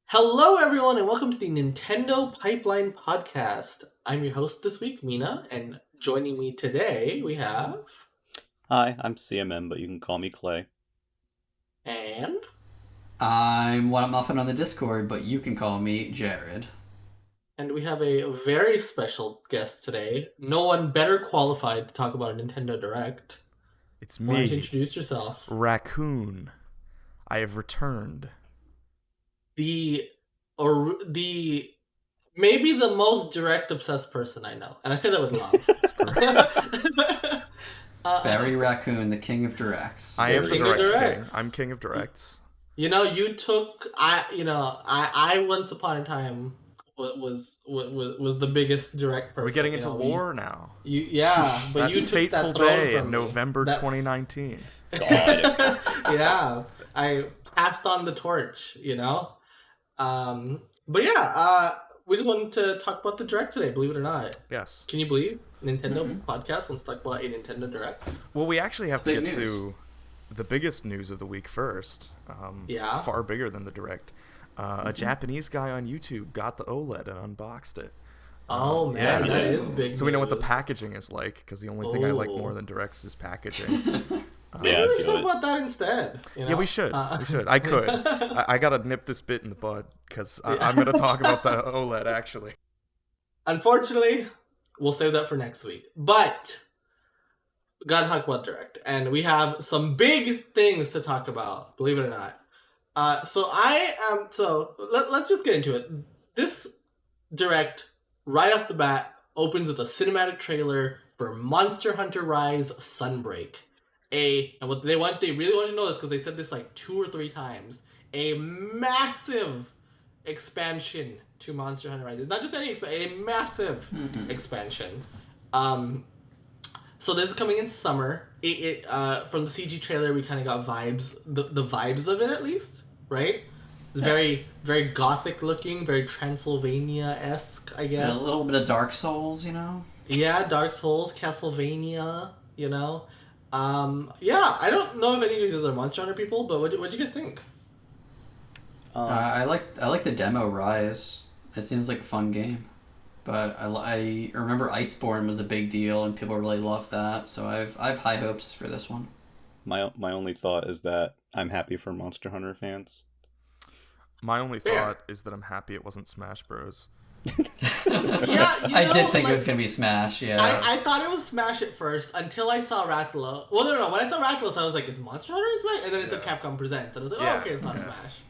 Hello, everyone, and welcome to the Nintendo Pipeline Podcast. I'm your host this week, Mina, and joining me today we have. Hi, I'm CMM, but you can call me Clay. And. I'm One Muffin on the Discord, but you can call me Jared. And we have a very special guest today. No one better qualified to talk about a Nintendo Direct. It's Why don't you me, introduce yourself? Raccoon. I have returned. The maybe the most direct obsessed person I know, and I say that with love. Barry Raccoon, the king of directs. I am the King of direct king. directs. I'm king of directs. You know, I once upon a time was the biggest direct person. We're getting into lore now. But you that took fateful that throne day from in me. November 2019. Yeah, I passed on the torch. We just wanted to talk about the Direct today. Believe it or not. Yes. Can you believe Nintendo podcast wants to talk about a Nintendo Direct? Well, we actually have to get news. to the biggest news of the week first. Yeah. Far bigger than the Direct. A Japanese guy on YouTube got the OLED and unboxed it. Oh man, yes. that is big. So we know what the news. packaging is like, because the only thing I like Oh. more than Directs is packaging. Maybe Yeah, we should do talk it. about that instead. Yeah, we should. We should. I could. I gotta nip this bit in the bud, because I'm gonna talk about the OLED, actually. Unfortunately, we'll save that for next week. But we gotta talk about Direct, and we have some big things to talk about. Believe it or not. Let's just get into it. This Direct, right off the bat, opens with a cinematic trailer for Monster Hunter Rise Sunbreak. They really want to know this because they said this like 2 or 3 times. A massive expansion to Monster Hunter Rise. It's not just any expansion, a massive expansion. So this is coming in summer. From the CG trailer, we kind of got vibes, the vibes of it at least, right? It's very, very gothic looking, very Transylvania-esque, I guess. And a little bit of Dark Souls, Yeah, Dark Souls, Castlevania, I don't know if any of these are Monster Hunter people, but what'd you guys think? I like the demo Rise. It seems like a fun game. But I remember Iceborne was a big deal, and people really loved that. So I've high hopes for this one. My only thought is that I'm happy for Monster Hunter fans. My only thought is that I'm happy it wasn't Smash Bros. Yeah, I did think it was gonna be Smash. Yeah. I thought it was Smash at first until I saw Rathalos. Well, no. When I saw Rathalos, I was like, "Is Monster Hunter in Smash?" And then it said Capcom Presents, and I was like, "Oh, Yeah. okay, it's not Smash."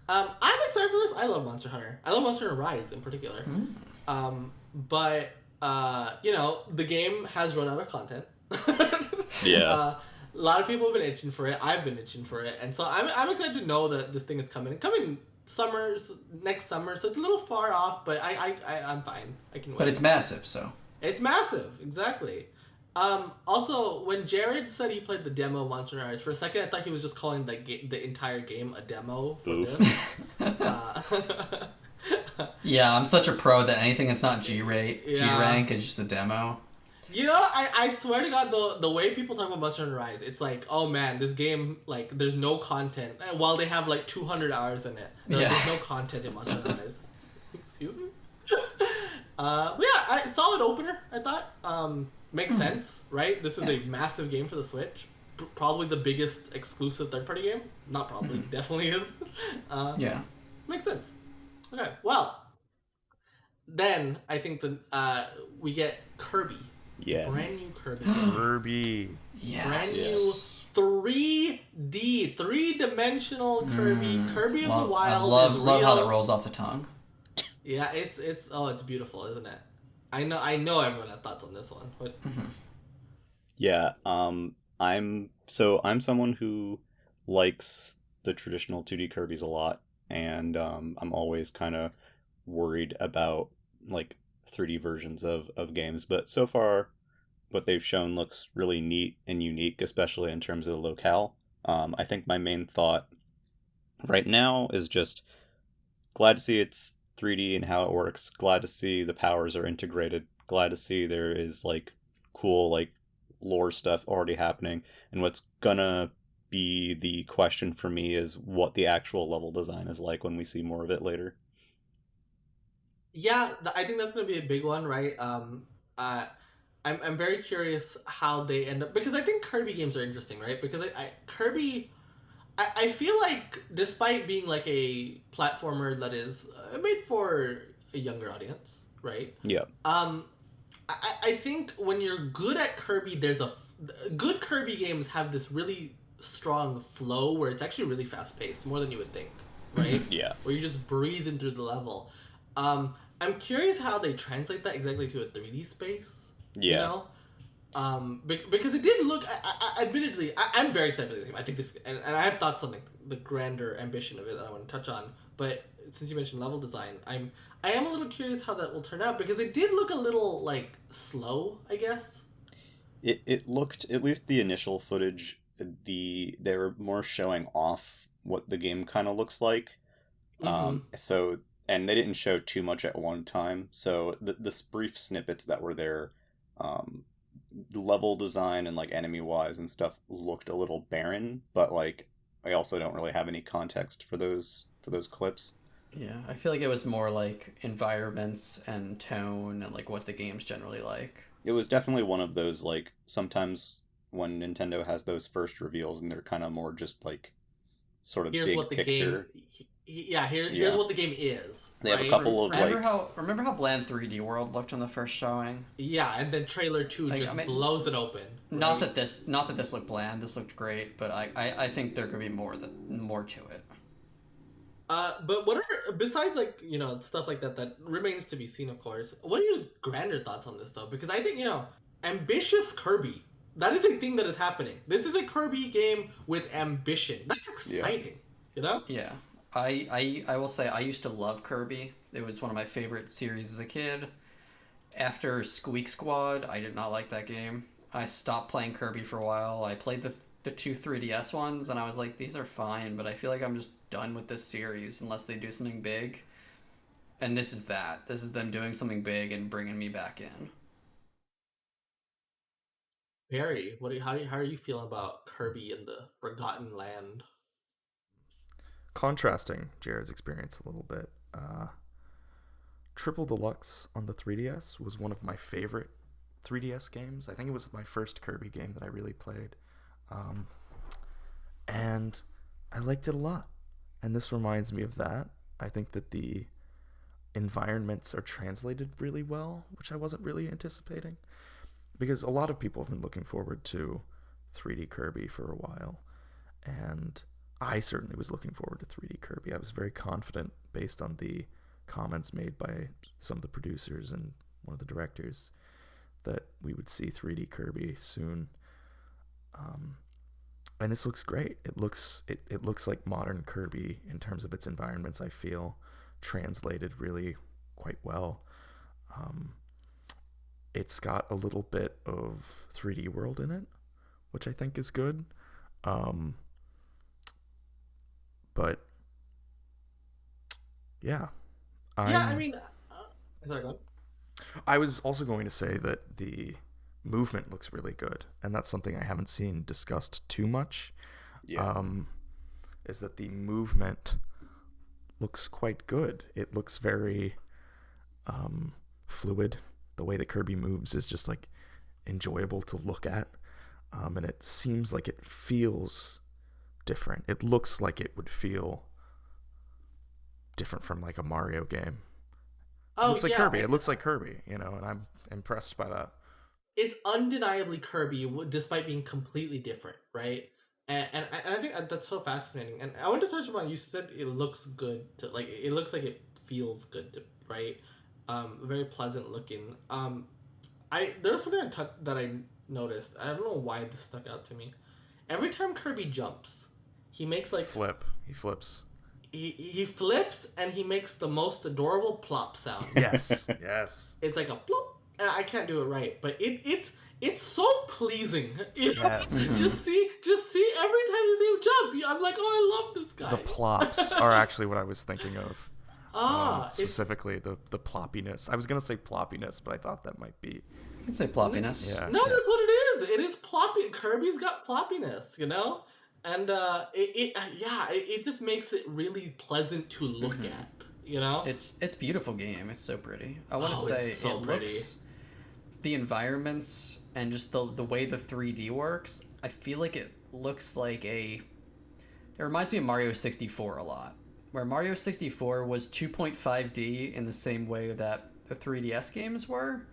I'm excited for this. I love Monster Hunter. I love Monster Hunter Rise in particular. But the game has run out of content. Yeah. A lot of people have been itching for it. I've been itching for it, and so I'm excited to know that this thing is coming next summer. So it's a little far off, but I'm fine. I can wait. But it's massive, so. It's massive, exactly. Also, when Jared said he played the demo of Monster Hunter Rise, for a second I thought he was just calling the entire game a demo for Oof. this. Yeah, I'm such a pro that anything that's not G Yeah. rank is just a demo. I swear to God, the way people talk about Monster Hunter Rise, it's like, oh man, this game, like, there's no content. While they have like 200 hours in it, there's no content in Monster Hunter Rise. Excuse me. Solid opener. I thought makes sense, right? This is a massive game for the Switch. Probably the biggest exclusive third-party game. Not probably, definitely is. Yeah. Makes sense. Okay, well, then I think we get Kirby. Yes. Brand new Kirby. Kirby. Yes. Brand new 3D, 3-dimensional Kirby. Kirby of the Wild I is love real. how that rolls off the tongue. Yeah, it's beautiful, isn't it? I know everyone has thoughts on this one, but Yeah. I'm someone who likes the traditional 2D Kirby's a lot, and I'm always kind of worried about like 3D versions of games. But so far, what they've shown looks really neat and unique, especially in terms of the locale. I think my main thought right now is just glad to see it's 3D and how it works. Glad to see the powers are integrated. Glad to see there is like cool like lore stuff already happening. And what's gonna be the question for me, is what the actual level design is like when we see more of it later. Yeah, I think that's going to be a big one, right? I'm very curious how they end up, because I think Kirby games are interesting, right? Because Kirby, I feel like despite being like a platformer that is made for a younger audience, right? Yeah. I think when you're good at Kirby, good Kirby games have this really strong flow where it's actually really fast paced, more than you would think, right? Yeah. Where you just breezing through the level. I'm curious how they translate that exactly to a 3D space. Yeah. You know? Because it did look. Admittedly, I'm very excited for this game. I think this, and I have thoughts on like the grander ambition of it that I want to touch on. But since you mentioned level design, I am a little curious how that will turn out, because it did look a little like slow, I guess. It looked, at least the initial footage, they were more showing off what the game kind of looks like. So, and they didn't show too much at one time. So the brief snippets that were there, level design and like enemy wise and stuff looked a little barren, but like I also don't really have any context for those clips. Yeah, I feel like it was more like environments and tone and like what the game's generally like. It was definitely one of those, like, sometimes when Nintendo has those first reveals and they're kind of more just like sort of Here's big what the picture. Here's what the game is. They have a couple of Remember how bland 3D World looked on the first showing? Yeah, and then trailer 2 blows it open. Right? Not that this looked bland. This looked great, but I think there could be more to it. But what are, besides like, you know, stuff like that remains to be seen, of course. What are your grander thoughts on this though? Because I think, you know, ambitious Kirby, that is a thing that is happening. This is a Kirby game with ambition. That's exciting. You know? Yeah. I will say I used to love Kirby. It was one of my favorite series as a kid. After Squeak Squad, I did not like that game. I stopped playing Kirby for a while. I played the two 3DS ones, and I was like, these are fine, but I feel like I'm just done with this series unless they do something big. And this is that. This is them doing something big and bringing me back in. Barry, how are you feeling about Kirby and the Forgotten Land? Contrasting Jared's experience a little bit. Triple Deluxe on the 3DS was one of my favorite 3DS games. I think it was my first Kirby game that I really played. And I liked it a lot. And this reminds me of that. I think that the environments are translated really well, which I wasn't really anticipating. Because a lot of people have been looking forward to 3D Kirby for a while. And I certainly was looking forward to 3D Kirby. I was very confident based on the comments made by some of the producers and one of the directors that we would see 3D Kirby soon. And this looks great. It looks like modern Kirby in terms of its environments, I feel, translated really quite well. It's got a little bit of 3D World in it, which I think is good. But yeah. Sorry, go on. I was also going to say that the movement looks really good, and that's something I haven't seen discussed too much. Yeah. Is that the movement looks quite good. It looks very fluid. The way that Kirby moves is just like enjoyable to look at, and it seems like it feels different. It looks like it would feel different from like a Mario game. It looks like Kirby. It looks like Kirby, you know, and I'm impressed by that. It's undeniably Kirby, despite being completely different, right? And I think that's so fascinating. And I want to touch upon, you said it looks good to, like, it looks like it feels good to, right? Very pleasant looking. There was something that I noticed. I don't know why this stuck out to me. Every time Kirby jumps, he makes like He flips. He flips and he makes the most adorable plop sound. Yes. Yes. It's like a plop. And I can't do it right, but it's so pleasing. Yes. Just see every time you see him jump, I'm like, oh, I love this guy. The plops are actually what I was thinking of. Specifically the ploppiness. I was gonna say ploppiness, but I thought that might be. You can say ploppiness. Yeah. No, that's what it is. It is ploppy. Kirby's got ploppiness, you know. And it just makes it really pleasant to look at. You know, It's a beautiful game. It's so pretty. I want to Oh, say it's so it pretty. looks, the environments and just the way the 3D works. I feel like it looks like it reminds me of Mario 64 a lot, where Mario 64 was 2.5D in the same way that the 3DS games were,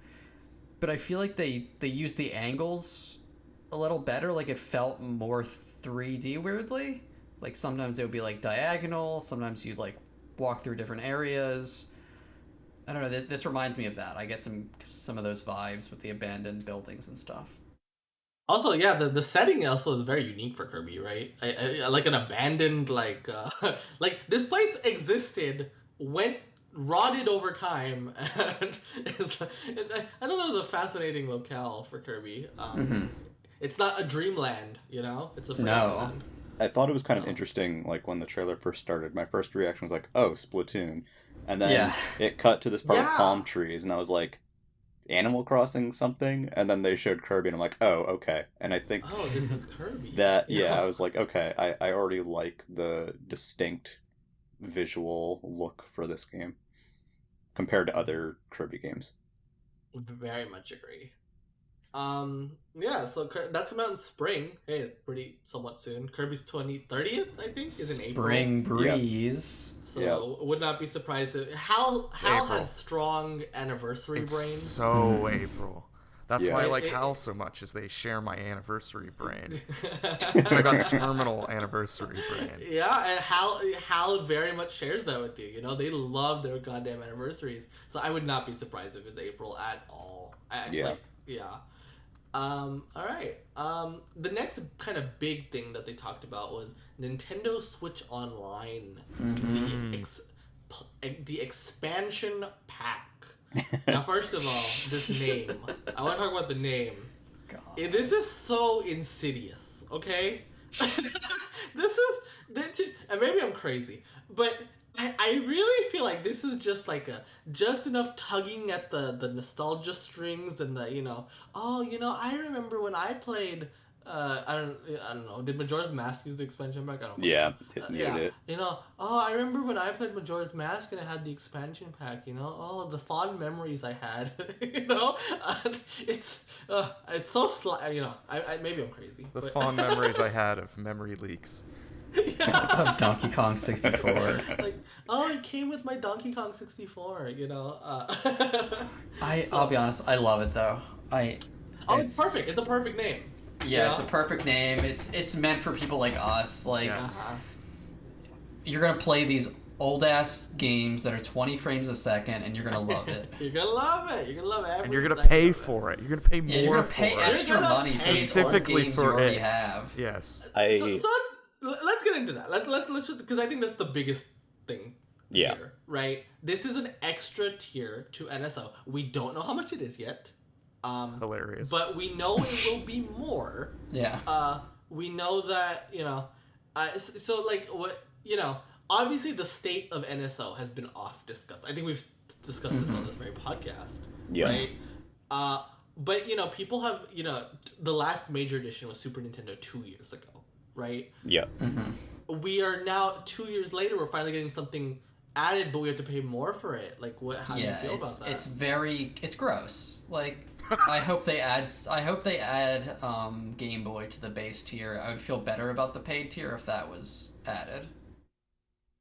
but I feel like they used the angles a little better. Like it felt more 3D weirdly. Like sometimes it would be like diagonal, sometimes you'd like walk through different areas. I don't know. This reminds me of that. I get some of those vibes with the abandoned buildings and stuff. Also, yeah, the setting also is very unique for Kirby, right? I like an abandoned like this place existed, went rotted over time, and I thought that was a fascinating locale for Kirby. It's not a dreamland, you know. It's a Fairyland. I thought it was kind of So- interesting, like when the trailer first started, my first reaction was like, oh, Splatoon. And then Yeah. it cut to this part Yeah. of palm trees, and I was like, Animal Crossing something? And then they showed Kirby, and I'm like, oh, okay. And I think Oh, this is Kirby. that, yeah, I was like, okay, I already like the distinct visual look for this game compared to other Kirby games. Very much agree. Yeah, so that's coming out in spring. Hey, it's pretty somewhat soon. Kirby's 30th, I think, is in April. Spring breeze. So Yeah. would not be surprised if Hal April. has strong anniversary It's brain. so April. That's Yeah. why I like It- Hal so much, is they share my anniversary brain. So I got terminal anniversary brain. Yeah, and Hal very much shares that with you. You know, they love their goddamn anniversaries. So I would not be surprised if it's April at all. Yeah. All right. The next kind of big thing that they talked about was Nintendo Switch Online, the expansion pack. Now, first of all, this name. I want to talk about the name. God. This is so insidious, okay? And maybe I'm crazy, but I really feel like this is just like just enough tugging at the nostalgia strings and I remember when I played I don't know, did Majora's Mask use the expansion pack? I don't know. Yeah, it needed it. I remember when I played Majora's Mask and it had the expansion pack, the fond memories I had, it's so maybe I'm crazy. The but- fond memories I had of memory leaks. Of Donkey Kong 64. Like, it came with my Donkey Kong 64, I'll be honest, I love it though. it's perfect. It's the perfect name. Yeah, it's a perfect name. It's meant for people like us. Like, Yes. you're gonna play these old ass games that are 20 frames a second, and you're gonna love it. You're gonna love it. You're gonna love every And you're gonna second pay of it. for it. You're gonna pay Yeah, you're more gonna for pay it. extra You're gonna money pay for these old Specifically games for you already it. have. Yes. Let's get into that. Let's because I think that's the biggest thing. Yeah. Here, right. This is an extra tier to NSO. We don't know how much it is yet. Hilarious. But we know it will be more. Yeah. We know that obviously the state of NSO has been off discussed. I think we've discussed this on this very podcast. Yeah. Right. But people have the last major edition was Super Nintendo 2 years ago, right? Yeah. We are now 2 years later. We're finally getting something added, but we have to pay more for it. Like, what? How do you feel about that? It's gross. Like, I hope they add Game Boy to the base tier. I would feel better about the paid tier if that was added.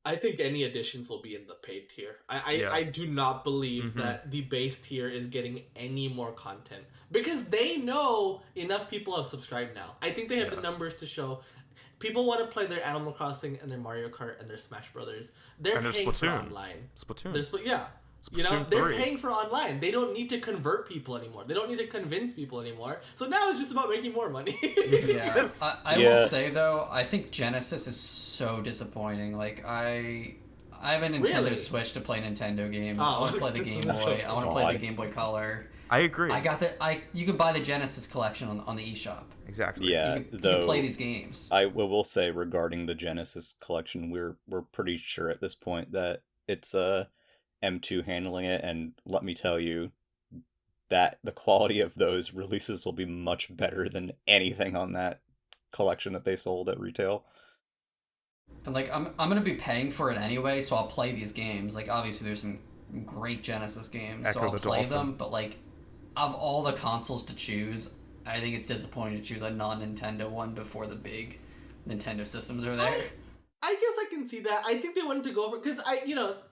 I think any additions will be in the paid tier. I do not believe that the base tier is getting any more content because they know enough people have subscribed now. I think they have the numbers to show. People want to play their Animal Crossing and their Mario Kart and their Smash Brothers. They're And their paying for Splatoon. online. Splatoon. They're Splatoon they're 3. paying for online. They don't need to convert people anymore. They don't need to convince people anymore. So now it's just about making more money. Yeah. Yes. I Yeah. will say though, I think Genesis is so disappointing. Like I have a Nintendo Really? Switch to play Nintendo games. Oh. I want to play the Game Boy. I want to play the God. Game Boy Color. I agree. You could buy the Genesis collection on the eShop. Exactly. Yeah. You can Though play these games. I will say regarding the Genesis collection, we're pretty sure at this point that it's M2 handling it, and let me tell you that the quality of those releases will be much better than anything on that collection that they sold at retail. And like I'm gonna be paying for it anyway, so I'll play these games. Like obviously there's some great Genesis games, so Echo I'll the play Dolphin. them. But like, of all the consoles to choose, I think it's disappointing to choose a non-Nintendo one before the big Nintendo systems are there. I guess I can see that. I think they wanted to go for, because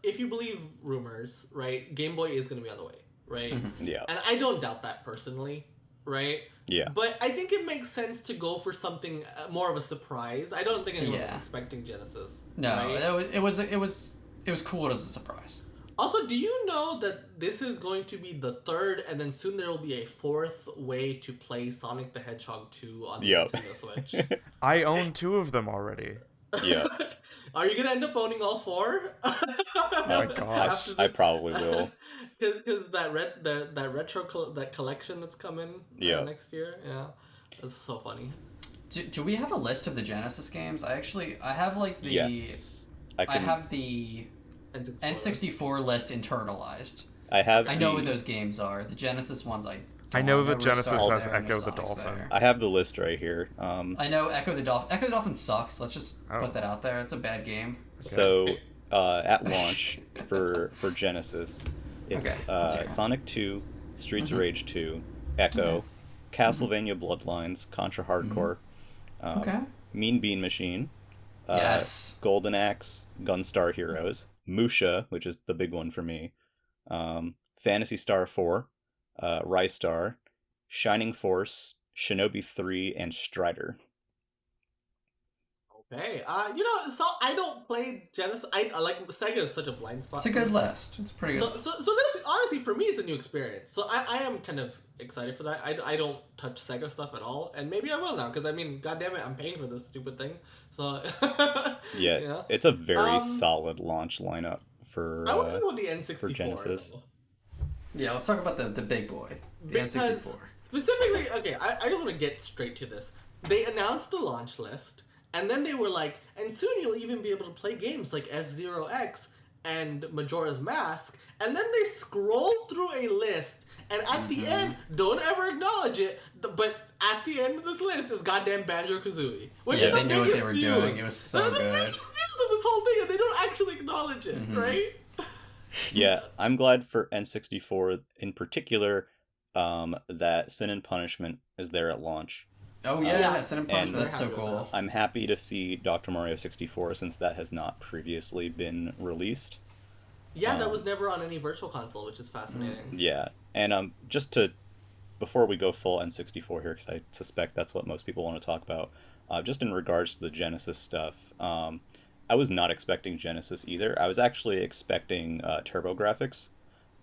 if you believe rumors, right, Game Boy is going to be on the way, right? Yeah. And I don't doubt that personally, right? Yeah. But I think it makes sense to go for something more of a surprise. I don't think anyone was Yeah. expecting Genesis. No, right? it was cool as a surprise. Also, do you know that this is going to be the third, and then soon there will be a fourth way to play Sonic the Hedgehog 2 on the Yep. Nintendo Switch? I own 2 of them already. Yeah. Are you gonna end up owning all 4? Oh my gosh. I probably will. Because that retro that collection that's coming next year, yeah, that's so funny. Do we have a list of the Genesis games? I have like the Yes. I have the N64. N64 list internalized. I know what those games are. The Genesis ones I know that Risk Genesis Star's has there and Echo the Sonic's Dolphin. there. I have the list right here. I know Echo the Dolphin. Echo the Dolphin sucks. Let's just put that out there. It's a bad game. So at launch for Genesis, it's let's hear it. Sonic 2, Streets of Rage 2, Echo, Castlevania Bloodlines, Contra Hardcore, Okay. Mean Bean Machine, Yes. Golden Axe, Gunstar Heroes, Musha, which is the big one for me, Phantasy Star 4, Rise Star, Shining Force, Shinobi 3, and Strider. Okay, so I don't play Genesis. I like Sega is such a blind spot. It's a good list. It's pretty good. So this honestly for me it's a new experience. So I am kind of excited for that. I don't touch Sega stuff at all, and maybe I will now because I mean, god damn it, I'm paying for this stupid thing. So Yeah, it's a very solid launch lineup for. I would go with the N64 for Genesis. though. Yeah, let's talk about the big boy, the Because N64. specifically, okay, I just want to get straight to this. They announced the launch list, and then they were like, and soon you'll even be able to play games like F-Zero X and Majora's Mask, and then they scroll through a list, and at the end, don't ever acknowledge it, but at the end of this list is goddamn Banjo-Kazooie. Which is they the knew what biggest they were news. doing. It was so They're the good. biggest news of this whole thing, and they don't actually acknowledge it, right? Yeah, I'm glad for N64 in particular that Sin and Punishment is there at launch. Oh yeah, Sin and Punishment. and That's so happy with cool. that. I'm happy to see Dr. Mario 64 since that has not previously been released. Yeah, that was never on any virtual console, which is fascinating. Yeah, and before we go full N64 here, because I suspect that's what most people want to talk about, just in regards to the Genesis stuff, I was not expecting Genesis either. I was actually expecting TurboGrafx.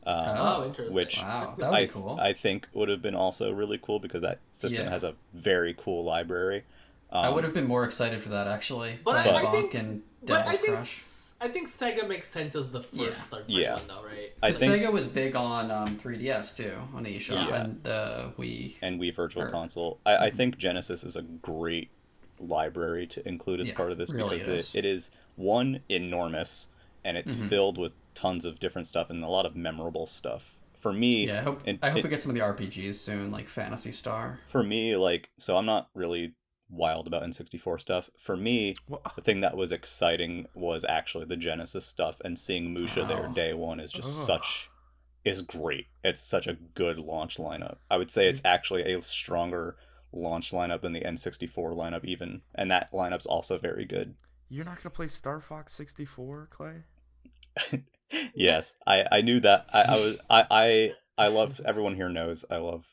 Interesting. Which Wow, that would be cool. I think would have been also really cool because that system Yeah. has a very cool library. I would have been more excited for that actually. But Playing I Bonk think- and But Devil's I think Crush. I think Sega makes sense as the first third-party Yeah. one, though, right? I Because think Sega was big on 3DS too, on the eShop Yeah. and the Wii. and Wii Virtual Or- Console. I think Genesis is a great library to include as Yeah, part of this really because is. it is one enormous and it's filled with tons of different stuff and a lot of memorable stuff. For me, Yeah, I hope we get some of the RPGs soon, like Phantasy Star. for me, like, so I'm not really wild about N64 stuff. For me, Well, the thing that was exciting was actually the Genesis stuff, and seeing Musha there Wow. day one is just Ugh. is great. It's such a good launch lineup. I would say it's actually a stronger launch lineup than the N64 lineup even, and that lineup's also very good. you're not gonna play Star Fox 64, Clay? Yes, I knew that. I love, everyone here knows I love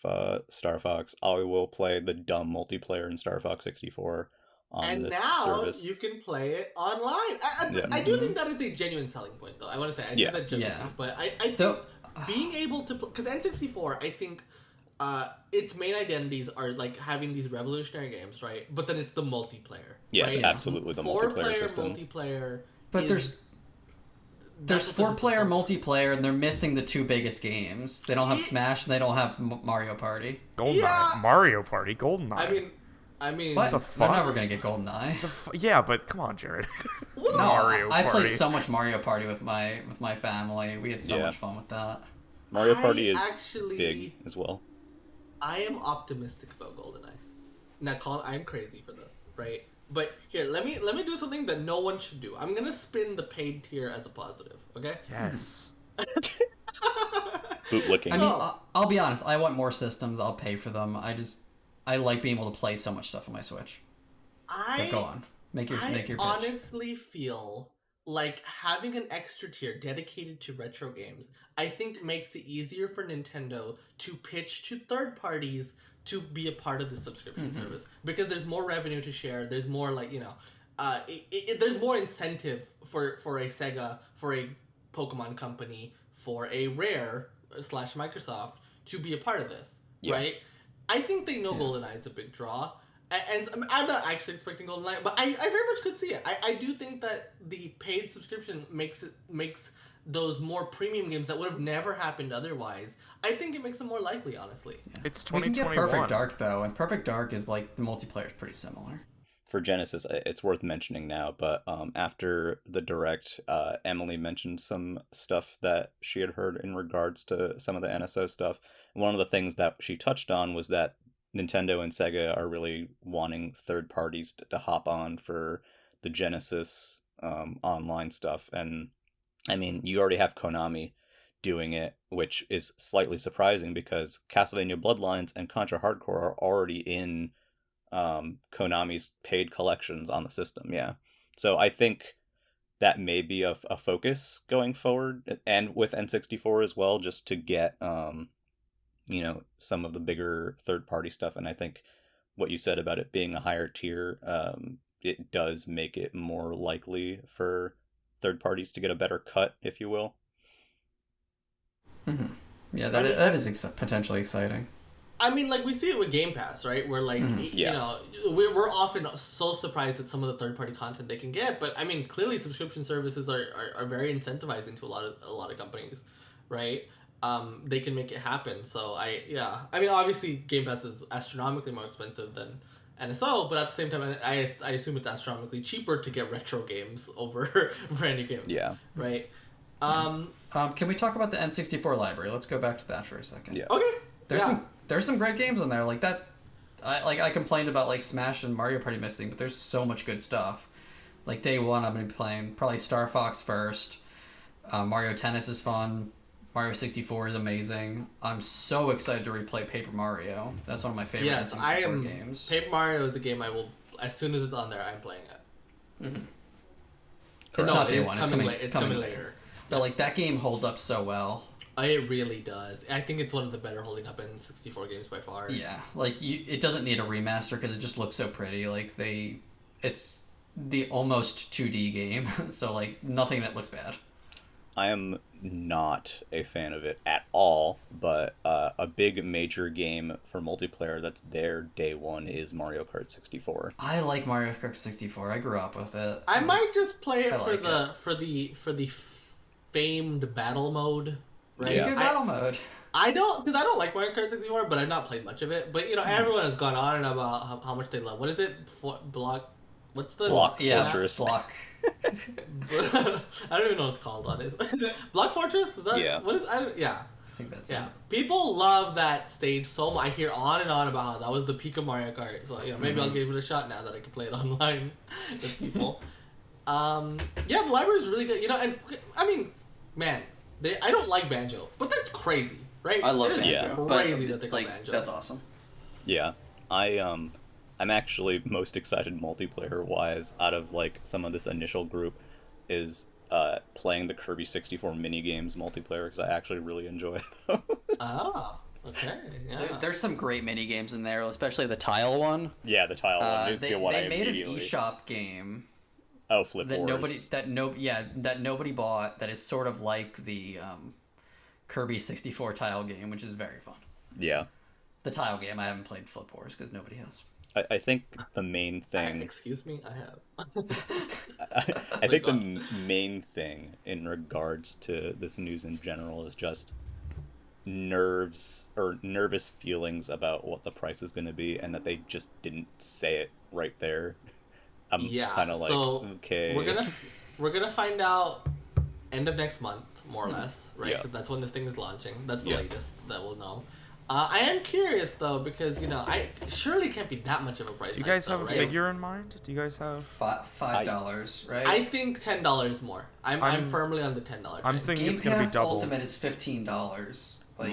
Star Fox. I will play the dumb multiplayer in Star Fox 64 on And this now service. you can play it online. Yeah. I do think that is a genuine selling point, though. I want to say, I say Yeah. that genuinely, Yeah. but I think Though- being able to, because N64, I think its main identities are like having these revolutionary games, right? But then it's the multiplayer. Yeah, right? it's absolutely the multiplayer Four-player system. multiplayer. But is- there's that's what this is 4-player for. multiplayer, and they're missing the two biggest games. They don't have Yeah. Smash, and they don't have Mario Party. GoldenEye, Yeah. Mario Party, GoldenEye. I mean, What? the They're fuck? never gonna get GoldenEye. Yeah, but come on, Jared. What? No, Mario I Party. played so much Mario Party with my family. We had so Yeah. much fun with that. Mario Party is actually, big as well. I am optimistic about GoldenEye. now, Colin, I'm crazy for this, right? But here, let me do something that no one should do. I'm gonna spin the paid tier as a positive. Okay? Yes. Bootlicking. I mean, I'll be honest. I want more systems. I'll pay for them. I like being able to play so much stuff on my Switch. But go on. Make your pitch. Honestly feel like having an extra tier dedicated to retro games, I think makes it easier for Nintendo to pitch to third parties to be a part of the subscription service, because there's more revenue to share. There's more there's more incentive for a Sega, for a Pokemon company, for a Rare / Microsoft to be a part of this, right? I think they know GoldenEye is a big draw. And I'm not actually expecting GoldenEye, but I very much could see it. I do think that the paid subscription makes those more premium games that would have never happened otherwise. I think it makes them more likely, honestly. Yeah. It's We can 2021. get Perfect Dark though, and Perfect Dark is like the multiplayer is pretty similar. For Genesis, it's worth mentioning now, but after the Direct, Emily mentioned some stuff that she had heard in regards to some of the NSO stuff. One of the things that she touched on was that Nintendo and Sega are really wanting third parties to hop on for the Genesis online stuff. And I mean, you already have Konami doing it, which is slightly surprising because Castlevania Bloodlines and Contra Hardcore are already in Konami's paid collections on the system. Yeah. So I think that may be a focus going forward, and with N64 as well, just to get some of the bigger third-party stuff. And I think what you said about it being a higher tier, it does make it more likely for third parties to get a better cut, if you will. Mm-hmm. Yeah, that is potentially exciting. I mean, like, we see it with Game Pass, right? Where, like, we're often so surprised at some of the third-party content they can get. But, I mean, clearly subscription services are very incentivizing to a lot of companies, right? They can make it happen. So, I mean, obviously, Game Pass is astronomically more expensive than NSO, but at the same time, I assume it's astronomically cheaper to get retro games over brand new games. Yeah. Right? Can we talk about the N64 library? Let's go back to that for a second. Yeah. Okay. There's some great games on there like that. I complained about like Smash and Mario Party missing, but there's so much good stuff. Like day one, I'm gonna be playing probably Star Fox first. Mario Tennis is fun. Mario 64 is amazing. I'm so excited to replay Paper Mario. That's one of my favorite N64 games. Paper Mario is a game I will, as soon as it's on there, I'm playing it. Mm-hmm. It's not day one. It's coming later. But like that game holds up so well. It really does. I think it's one of the better holding up N64 games by far. Yeah, like it doesn't need a remaster because it just looks so pretty. Like it's the almost 2D game, so like nothing that looks bad. I am not a fan of it at all, but a big major game for multiplayer that's there day one is Mario Kart 64. I like Mario Kart 64. I grew up with it. I might just play it for the famed battle mode. Right? It's a good battle mode. I don't like Mario Kart 64, but I've not played much of it. But everyone has gone on and about how much they love. What is it? What's the Block Fortress? Block. I don't even know what it's called on it. Block Fortress? Is that what is? I think that's it. People love that stage so much. I hear on and on about how that was the peak of Mario Kart. So maybe I'll give it a shot now that I can play it online with people. The library is really good. And I mean, man. I don't like Banjo, but that's crazy, right? I love Banjo. Crazy that they call like, Banjo. That's awesome. Yeah, I'm actually most excited multiplayer wise out of like some of this initial group is playing the Kirby 64 mini games multiplayer because I actually really enjoy those. Oh, okay. Yeah. There's some great mini games in there, especially the tile one. Yeah, the tile one is the one I made an immediately... eShop game. Oh, Flip that Wars. nobody bought. That is sort of like the Kirby 64 tile game, which is very fun. Yeah. The tile game. I haven't played Flip Wars because nobody has. I think the main thing. Excuse me, I have. I think the main thing in regards to this news in general is just nervous feelings about what the price is going to be, and that they just didn't say it right there. I'm kind of like, okay. We're gonna find out end of next month, more or less, right? Yeah. Because that's when this thing is launching. That's the latest that we'll know. I am curious though because I surely can't be that much of a price. Do you guys hike, have a though, right? figure in mind? Do you guys have? $5, right? I think $10 more. I'm firmly on the $10 I'm train. thinking Game it's gonna be Pass double. Ultimate is $15. Like,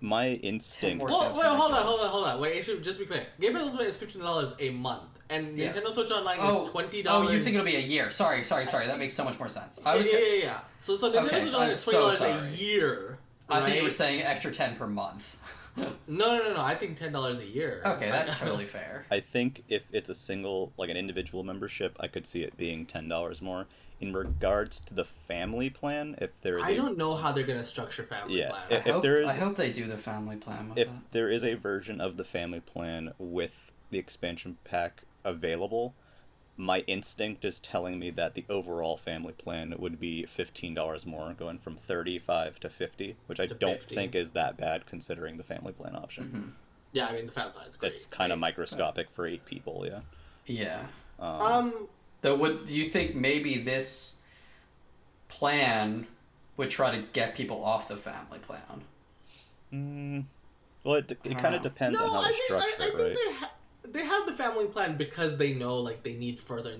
my instinct. more Well, sounds wait, hold ridiculous. on. Wait, it should just be clear. Game Pass Ultimate is $15 a month, and Yeah. Nintendo Switch Online Oh, is $20. oh, you think it'll be a year? Sorry. That makes so much more sense. I was. Yeah. So Nintendo Okay, Switch Online I'm is so $20 a sorry. year. I think you right? were saying extra 10 per month. No. I think $10 a year. Okay, that's totally fair. I think if it's a single, like an individual membership, I could see it being $10 more. In regards to the family plan, if there is I don't know how they're gonna structure family Yeah, plan. if I hope they do the family plan with if that. there is a version of the family plan with the expansion pack available, my instinct is telling me that the overall family plan would be $15 more, going from 35 to 50, which I To don't 50. think is that bad considering the family plan option. Mm-hmm. Yeah, I mean the family plan is great. It's kind of microscopic for 8 people, yeah. Yeah. Um, Do you think maybe this plan would try to get people off the family plan? Well, it kind of depends on no, how they I think structure it, right? they have the family plan because they know like they need further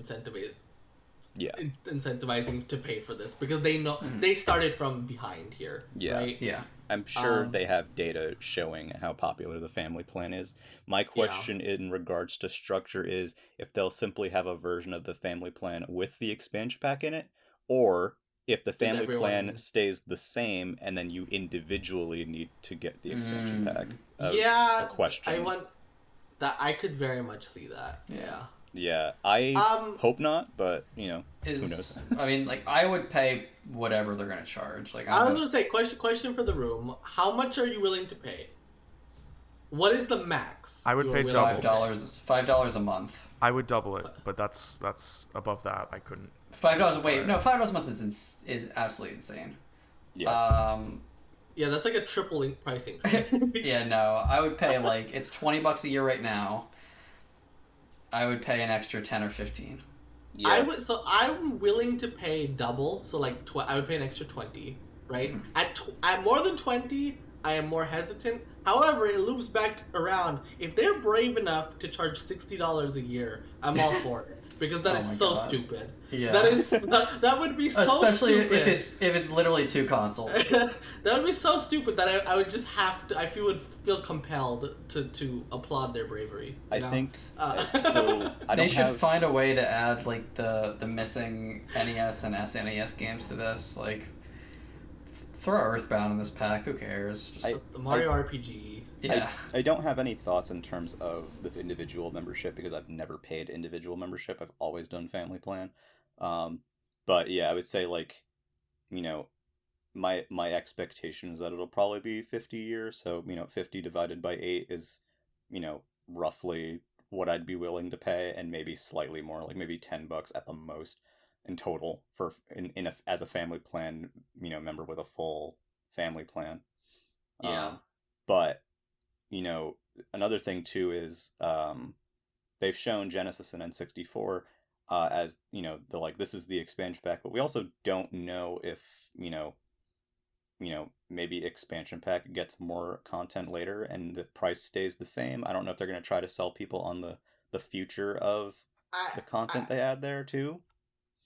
Yeah. incentivizing to pay for this because they know they started from behind here. Yeah. Right? Yeah. I'm sure they have data showing how popular the family plan is. My question in regards to structure is if they'll simply have a version of the family plan with the expansion pack in it, or if the family plan stays the same and then you individually need to get the expansion pack. Yeah. A question. I want that. I could very much see that. Yeah. Yeah, I hope not, but who knows? I mean, like, I would pay whatever they're gonna charge. Like, I was gonna say question for the room. How much are you willing to pay? What is the max? I would you are pay willing to double. $5 a month. I would double it, but that's above that. I couldn't. $5. Wait, no, $5 a month is absolutely insane. Yeah. Yeah, that's like a triple price increase. Yeah, no, I would pay like it's $20 a year right now. I would pay an extra 10 or 15. Yeah. I'm willing to pay double. So like I would pay an extra 20, right? At more than 20, I am more hesitant. However, it loops back around. If they're brave enough to charge $60 a year, I'm all for it because that is so stupid. Yeah. That would be so Especially stupid. if it's literally 2 consoles. That would be so stupid that I would just have to. Would feel compelled to applaud their bravery. I think so. They should find a way to add like the missing NES and SNES games to this. Like, throw Earthbound in this pack. Who cares? Just the Mario RPG. Yeah. I don't have any thoughts in terms of the individual membership because I've never paid individual membership. I've always done family plan. But yeah, I would say like, my expectation is that it'll probably be 50 years. So, 50 divided by 8 is, roughly what I'd be willing to pay, and maybe slightly more, like maybe $10 at the most in total for as a family plan, member with a full family plan. Yeah. But another thing too is they've shown Genesis and N64 as this is the expansion pack, but we also don't know if maybe expansion pack gets more content later and the price stays the same. I don't know if they're going to try to sell people on the future of the content they add there too.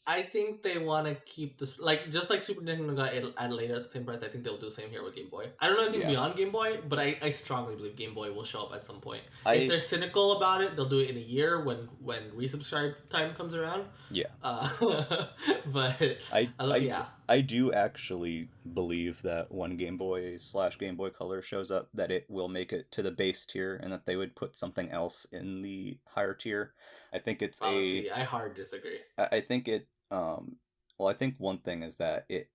I think they want to keep this, just like Super Nintendo got added later at the same price. I think they'll do the same here with Game Boy. I don't know anything beyond Game Boy, but I strongly believe Game Boy will show up at some point. If they're cynical about it, they'll do it in a year when resubscribe time comes around. Yeah. But I do actually believe that when Game Boy / Game Boy Color shows up, that it will make it to the base tier, and that they would put something else in the higher tier. I think it's I hard disagree. I think it. I think one thing is that it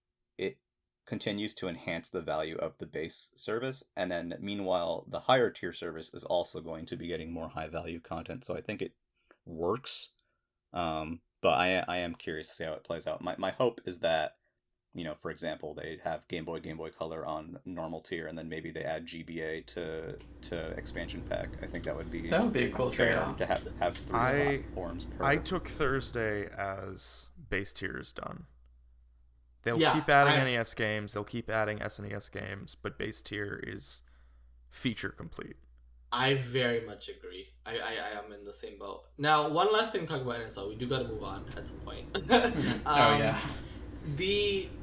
continues to enhance the value of the base service, and then meanwhile the higher tier service is also going to be getting more high value content. So I think it works. But I am curious to see how it plays out. My hope is that, for example, they have Game Boy Color on normal tier, and then maybe they add GBA to expansion pack. I think that would be a cool trade-off. To have 3 forms per. I took Thursday as base tier is done. They'll keep adding NES games, they'll keep adding SNES games, but base tier is feature complete. I very much agree. I am in the same boat. Now, one last thing to talk about NSO. We do got to move on at some point. Yeah.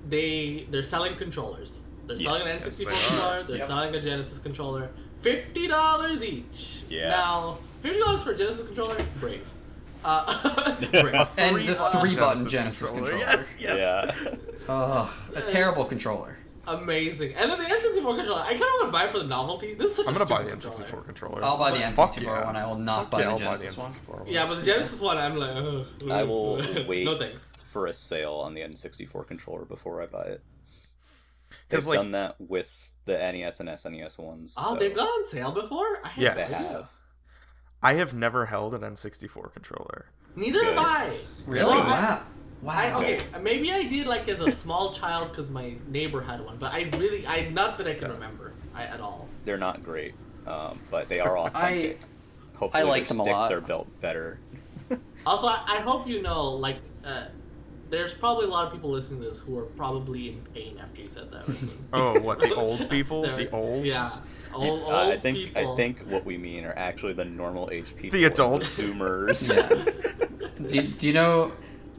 They're selling controllers. They're selling an N64 they controller. They're Yep. selling a Genesis controller. $50 each. Yeah. Now, $50 for a Genesis controller, brave. Brave. And the three-button Genesis Genesis controller. Yes. Yeah. Ugh, a terrible controller. Amazing. And then the N64 controller. I kind of want to buy it for the novelty. This is such I'm a gonna buy the stupid N64 controller. I'll buy the Fuck N64 yeah. one. I will not Fuck buy yeah, the I'll Genesis one. N64 Yeah, but the Genesis one, I'm like, ugh. I will wait No thanks. for a sale on the N64 controller before I buy it. 'Cause, They've like- done that with the NES and SNES ones. Oh, so they've gone on sale before? I Yes. They haven't. have. I have never held an N64 controller. Neither have Good. I. Really? Well, Wow. Wow. Okay, maybe I did like as a small child because my neighbor had one, but not that I can remember at all. They're not great, but they are authentic. Hopefully like their them a sticks lot. are built better. Also, I hope you know, like, there's probably a lot of people listening to this who are probably in pain after you said that. Raccoon. Oh, what, the old people? They're- The olds? Yeah. Old I people. think what we mean are actually the normal age people. The and adults. The Zoomers. Yeah. do you know,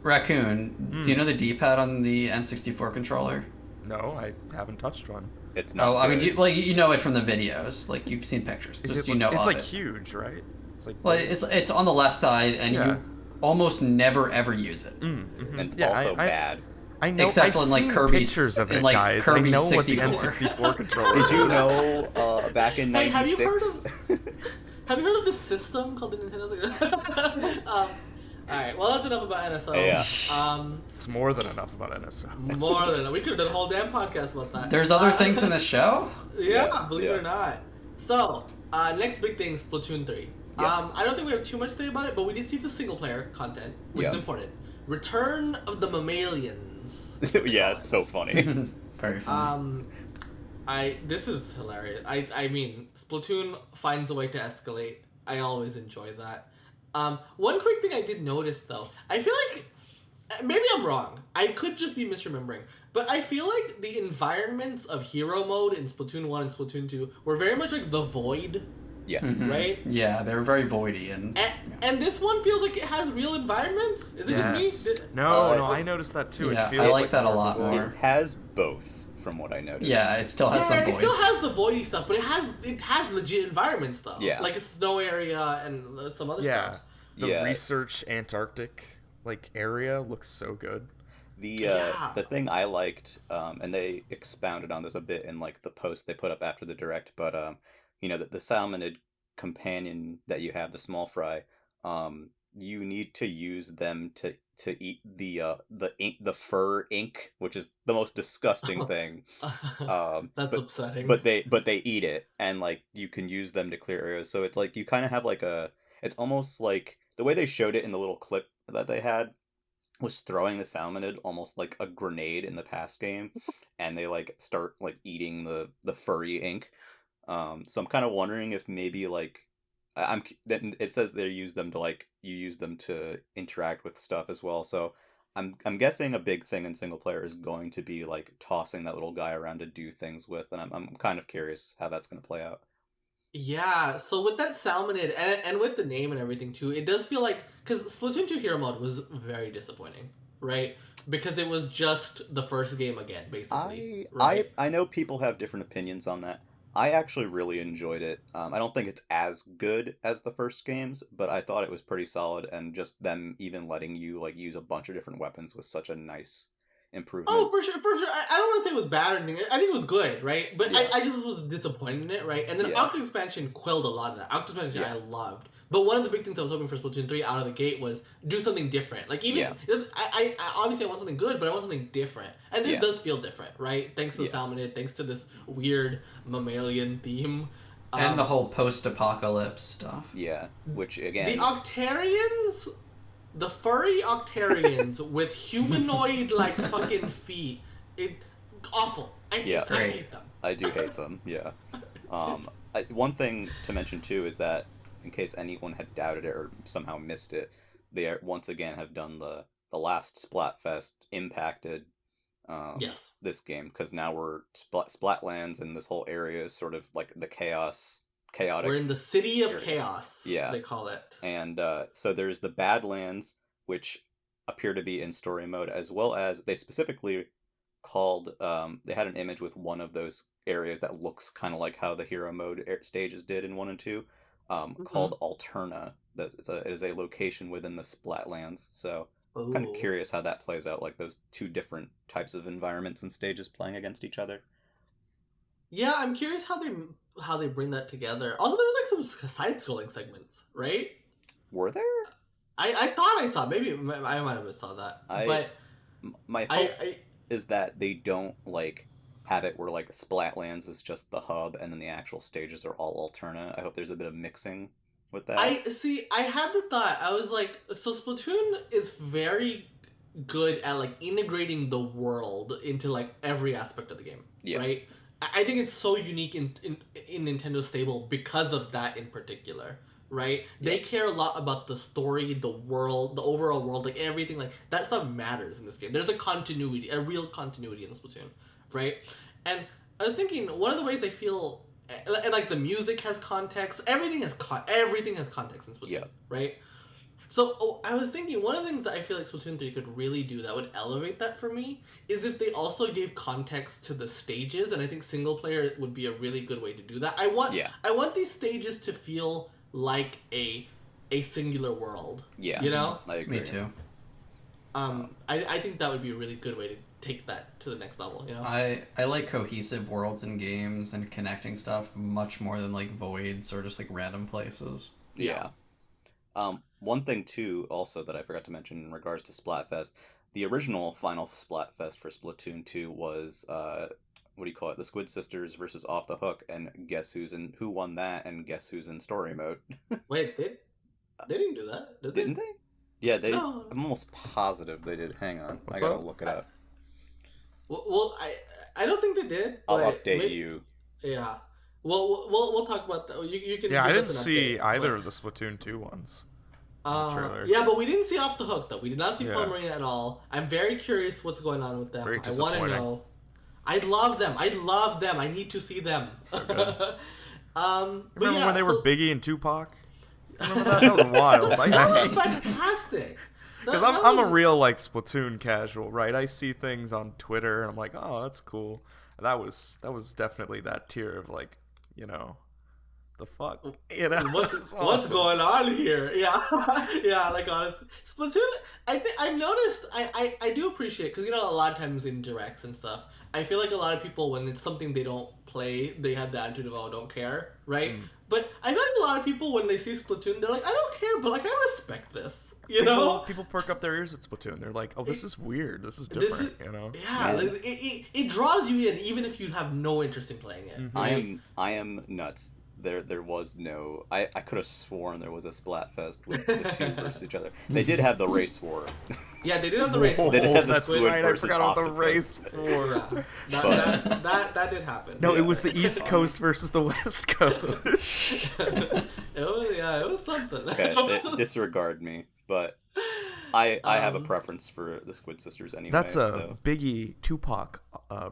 Raccoon, do you know the D-pad on the N64 controller? No, I haven't touched one. It's not. Oh, I mean, good. you know it from the videos. Like, you've seen pictures. Is Just it, you know it's of like it. huge, right? It's like Well, it's on the left side, and Yeah. you almost never ever use it. mm-hmm. And it's Yeah, also I bad. I know. Except I've in, like, seen Kirby's- pictures of in, it, like, guys. Kirby's I know what the 64. N64 controller Did you is. know back in Hey, have you heard '96? Have you heard of this system called the Nintendo 64? Alright, well, that's enough about NSO. Yeah. It's more than enough about NSO. More than enough. We could have done a whole damn podcast about that. There's other things in the show? Yeah, Yeah, believe it yeah. or not. So, next big thing, Splatoon 3. Yes. I don't think we have too much to say about it, but we did see the single player content, which is Yeah. important. Return of the Mammalians. Yeah, it's so funny. Very funny. This is hilarious. I mean, Splatoon finds a way to escalate. I always enjoy that. One quick thing I did notice though, I feel like maybe I'm wrong. I could just be misremembering, but I feel like the environments of Hero Mode in Splatoon 1 and Splatoon 2 were very much like the Void, Yes. right? Yeah, they're very voidy and And this one feels like it has real environments. Is it just Yes. me? No, Uh, I noticed that too. Yeah, it feels I like that a lot more. more. It has both, from what I noticed. yeah, it still has Yeah, some it still voids. has the voidy stuff, but it has legit environments though. Yeah. Like a snow area and some other Yeah, stuff. the Yeah. research Antarctic area looks so good. Yeah. The thing I liked, and they expounded on this a bit in like the post they put up after the direct, but the salmonid companion that you have, the small fry, you need to use them to eat the fur ink, which is the most disgusting thing. That's but, upsetting. but they eat it, and like you can use them to clear areas. So it's like you kind of have like it's almost like the way they showed it in the little clip that they had was throwing the salmonid almost like a grenade in the past game, and they like start like eating the furry ink. So I'm kind of wondering if maybe like I'm then it says they use them to like you use them to interact with stuff as well. So I'm guessing a big thing in single player is going to be like tossing that little guy around to do things with, and I'm kind of curious how that's going to play out. Yeah, so with that salmonid and with the name and everything too, it does feel like because Splatoon 2 Hero Mode was very disappointing, right? Because it was just the first game again, basically. Right? I know people have different opinions on that. I actually really enjoyed it. I don't think it's as good as the first games, but I thought it was pretty solid, and just them even letting you like use a bunch of different weapons was such a nice improvement. Oh, for sure, for sure. I don't want to say it was bad or anything. I think it was good, right? But Yeah. I just was disappointed in it, right? And then Yeah. Octo Expansion quelled a lot of that. Octo Expansion Yeah. I loved. But one of the big things I was hoping for Splatoon 3 out of the gate was do something different. Like even Yeah. I obviously I want something good, but I want something different. And this Yeah. does feel different, right? Thanks to the Yeah. salmonid, thanks to this weird mammalian theme. And the whole post-apocalypse stuff. Yeah, which again, The Octarians, the furry Octarians with humanoid like fucking feet, awful. I Yeah. hate them. I do hate them. Yeah. One thing to mention too is that in case anyone had doubted it or somehow missed it, they once again have done the last Splatfest impacted Yes. this game, because now we're Splatlands, and this whole area is sort of like the chaotic. We're in the city of area. chaos. Yeah. They call it. And so there's the Badlands, which appear to be in story mode, as well as they specifically called. They had an image with one of those areas that looks kind of like how the hero mode stages did in 1 and 2, called Alterna. That it is a location within the Splatlands. So kind of curious how that plays out, like those two different types of environments and stages playing against each other. Yeah, I'm curious how they bring that together. Also, there was like some side-scrolling segments, right? Were there? I thought I saw. Maybe I might have saw that. But my hope is that they don't like have it where like Splatlands is just the hub and then the actual stages are all Alterna. I hope there's a bit of mixing with that. I had the thought. I was like, so Splatoon is very good at like integrating the world into like every aspect of the game, right? I think it's so unique in Nintendo's stable because of that in particular, right? They care a lot about the story, the world, the overall world, like everything, like that stuff matters in this game. There's a real continuity in Splatoon, right? And I was thinking, one of the ways I feel, and like the music has context, everything has context in Splatoon, right? So I was thinking, one of the things that I feel like Splatoon 3 could really do that would elevate that for me is if they also gave context to the stages, and I think single player would be a really good way to do that. I want these stages to feel like a singular world. Yeah. You know? I agree. Me too. I think that would be a really good way to take that to the next level, you know? I like cohesive worlds in games and connecting stuff much more than like voids or just like random places. Yeah. One thing too, also that I forgot to mention in regards to Splatfest, the original final Splatfest for Splatoon 2 was what do you call it? The Squid Sisters versus Off the Hook, and who won that, and guess who's in story mode? Wait, they didn't do that, did they? Didn't they? Yeah, they. No. I'm almost positive they did. Hang on, I gotta look it up. Well, I don't think they did. I'll update you. Yeah. Well, we'll talk about that. You can. Yeah, I didn't see either of the Splatoon 2 ones. Yeah, but we didn't see Off the Hook though. We did not see Pearl Marina at all. I'm very curious what's going on with them. I want to know. I love them. I need to see them. So remember when they were Biggie and Tupac? Remember that? That was wild. That was fantastic. Because I'm a real like Splatoon casual, right? I see things on Twitter and I'm like, oh, that's cool. That was definitely that tier of like, you know, the fuck, you know, what's going on here? Yeah, yeah. Like honestly, Splatoon. I think I've noticed. I do appreciate, because you know a lot of times in directs and stuff, I feel like a lot of people, when it's something they don't play, they have the attitude of, oh, don't care, right? But I feel like a lot of people, when they see Splatoon, they're like, I don't care, but like I respect this. You know, people perk up their ears at Splatoon. They're like, oh, this is weird. This is different. You know, yeah. Like, it draws you in, even if you have no interest in playing it. Mm-hmm. I am nuts. There was no. I could have sworn there was a Splatfest with the two versus each other. They did have the race war. Yeah, they did have the race war. They did have the Squid right, versus I forgot about the race war. Yeah. That did happen. No, it was the East Coast versus the West Coast. it was something. Okay, disregard me, but I have a preference for the Squid Sisters anyway. That's a Biggie Tupac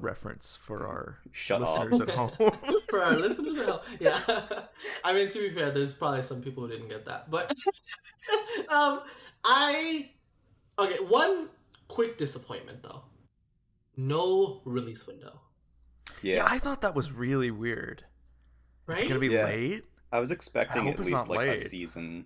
reference for our listeners at home. For our listeners at home, yeah. I mean, to be fair, there's probably some people who didn't get that, but okay. One quick disappointment though: no release window. Yeah, I thought that was really weird. Right? Is it gonna be late? I was expecting at least like a season.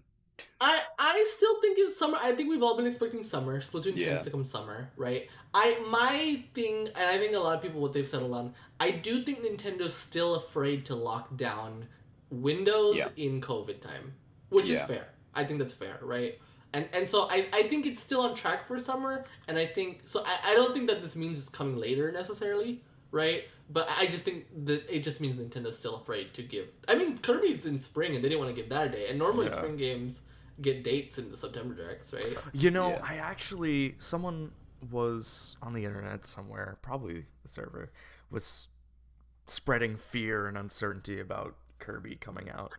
I still think it's summer. I think we've all been expecting summer. Splatoon tends to come summer, right? My thing, and I think a lot of people, what they've settled on, I do think Nintendo's still afraid to lock down Windows in COVID time, which is fair. I think that's fair, right? And so I think it's still on track for summer, and I think so. I don't think that this means it's coming later necessarily, right? But I just think that it just means Nintendo's still afraid to give. I mean, Kirby's in spring, and they didn't want to give that a day. And normally spring games get dates in the September directs, right? You know, I actually, someone was on the internet somewhere, probably the server, was spreading fear and uncertainty about Kirby coming out.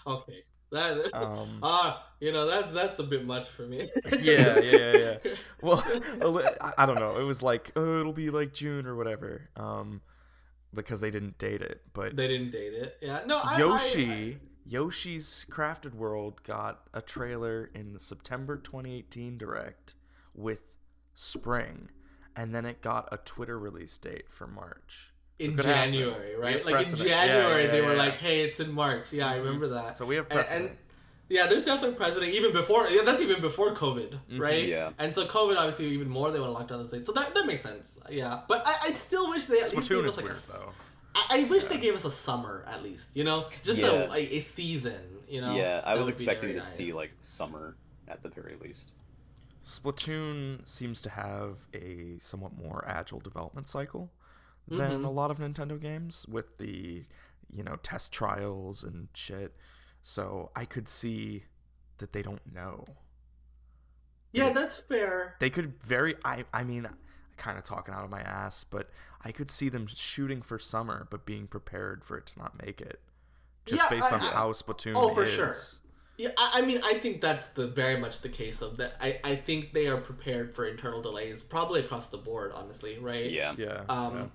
Okay. That that's a bit much for me. Yeah. Well, I don't know. It was like, oh, it'll be like June or whatever. Because they didn't date it, but They didn't date it. Yeah. No, Yoshi's Crafted World got a trailer in the September 2018 Direct with Spring, and then it got a Twitter release date for March. So in it could happen. January, right? We have Like in precedent. January, Yeah, they were yeah. like, "Hey, it's in March." Yeah, I remember that. So we have precedent. And yeah, there's definitely precedent even before. Yeah, that's even before COVID, right? Yeah. And so COVID, obviously, even more they want to lock down the state. So that makes sense. Yeah, but I still wish they at least gave Splatoon us is like weird though. I wish they gave us a summer at least. Just Yeah. a season. Yeah, I That was would be expecting very to see nice. like summer at the very least. Splatoon seems to have a somewhat more agile development cycle than a lot of Nintendo games with the, test trials and shit. So I could see that they don't know. Yeah, that's fair. They could I mean, kind of talking out of my ass, but I could see them shooting for summer but being prepared for it to not make it. Just Yeah, based on how Splatoon Oh, for is. sure. Yeah, I mean, I think that's very much the case of that. I think they are prepared for internal delays, probably across the board, honestly, right? Yeah. Yeah.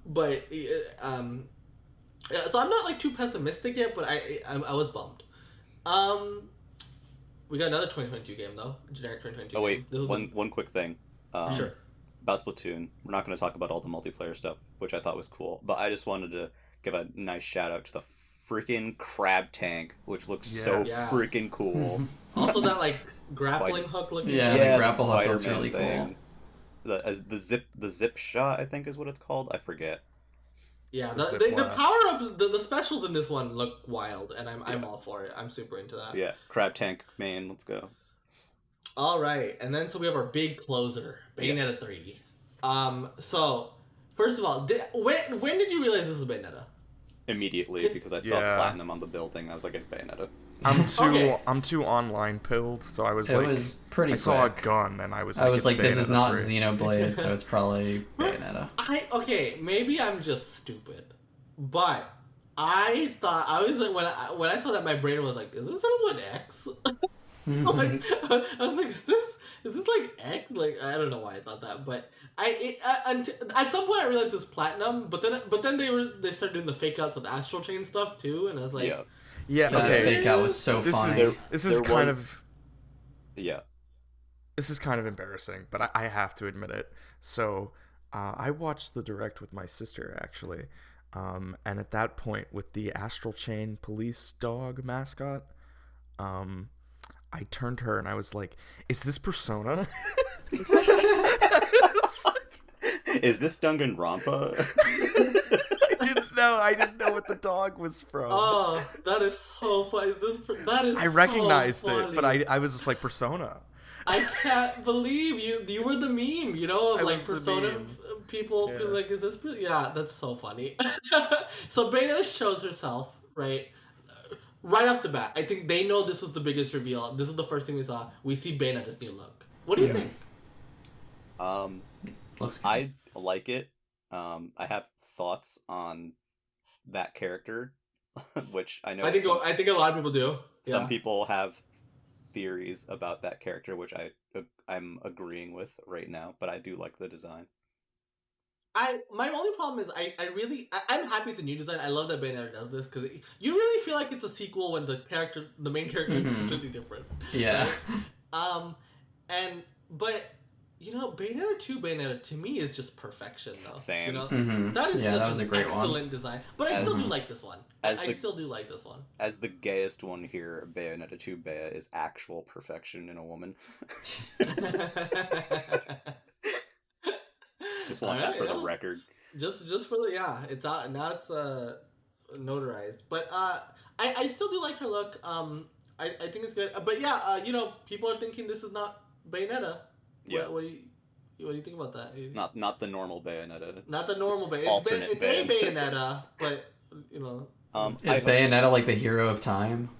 But so I'm not like too pessimistic yet, but I was bummed. We got another 2022 game though, generic 2022. Oh wait, This is one quick thing. Sure. About Splatoon, we're not going to talk about all the multiplayer stuff, which I thought was cool, but I just wanted to give a nice shout out to the freaking crab tank, which looks so Yes. freaking cool. Also, that like grappling hook looking. Yeah, the grapple hook Spider-Man looks really cool. The zip shot, I think is what it's called. I forget. Yeah, The the zip power lash. ups, the specials in this one look wild, and I'm all for it. I'm super into that. Yeah, crab tank main. Let's go. All right, and then so we have our big closer, Bayonetta Yes. 3. So first of all, when did you realize this was Bayonetta? Immediately because I saw Yeah. platinum on the building. I was like, it's Bayonetta. Okay. I'm too online pilled, so I was It like, was pretty I saw a quick. gun and I was I was it's like, this is Bayonetta not 3. Xenoblade, so it's probably Bayonetta. Okay, maybe I'm just stupid, but I thought I was like when I saw that, my brain was like, is this Xenoblade X? Like, I was like, is this like X? Like, I don't know why I thought that, but at some point I realized it was platinum. But then they started doing the fake outs with Astral Chain stuff too, and I was like, Yeah. Yeah, That okay. fake out was so This funny. is this is There kind was- of Yeah. this is kind of embarrassing, but I have to admit it. So I watched the direct with my sister actually, and at that point with the Astral Chain police dog mascot, I turned to her and I was like, "Is this Persona?" Is this Danganronpa? I didn't know what the dog was from. oh, that is so funny. That is. I recognized so it, but I was just like Persona. I can't believe you were the meme, of I like was the Persona meme. people Yeah. feel like, is this yeah, that's so funny. So Bayonetta shows herself, right off the bat. I think they know this was the biggest reveal. This is the first thing we saw. We see Bayonetta's new look. What do you think? Looks good. I like it. I have thoughts on that character, which I know I think a lot of people do. some Yeah. people have theories about that character, which I'm agreeing with right now, but I do like the design. My only problem is I'm happy it's a new design. I love that Bayonetta does this because you really feel like it's a sequel when the main character is completely different. Yeah. But Bayonetta 2 Bayonetta to me is just perfection though. Same. Mhm. That is Yeah, such that was an a great one. excellent design. But I still do like this one. I As the- still do like this one. As the gayest one here, Bayonetta 2 Bea is actual perfection in a woman. Just want that Alright, for the yeah. record. Just for the it's out now. It's notarized. But I still do like her look. I think it's good. But yeah, people are thinking this is not Bayonetta. Yeah. What do you think about that? Not the normal Bayonetta. Not the normal Bayonetta. Alternate It's a Bayonetta, but Is Bayonetta like the hero of time?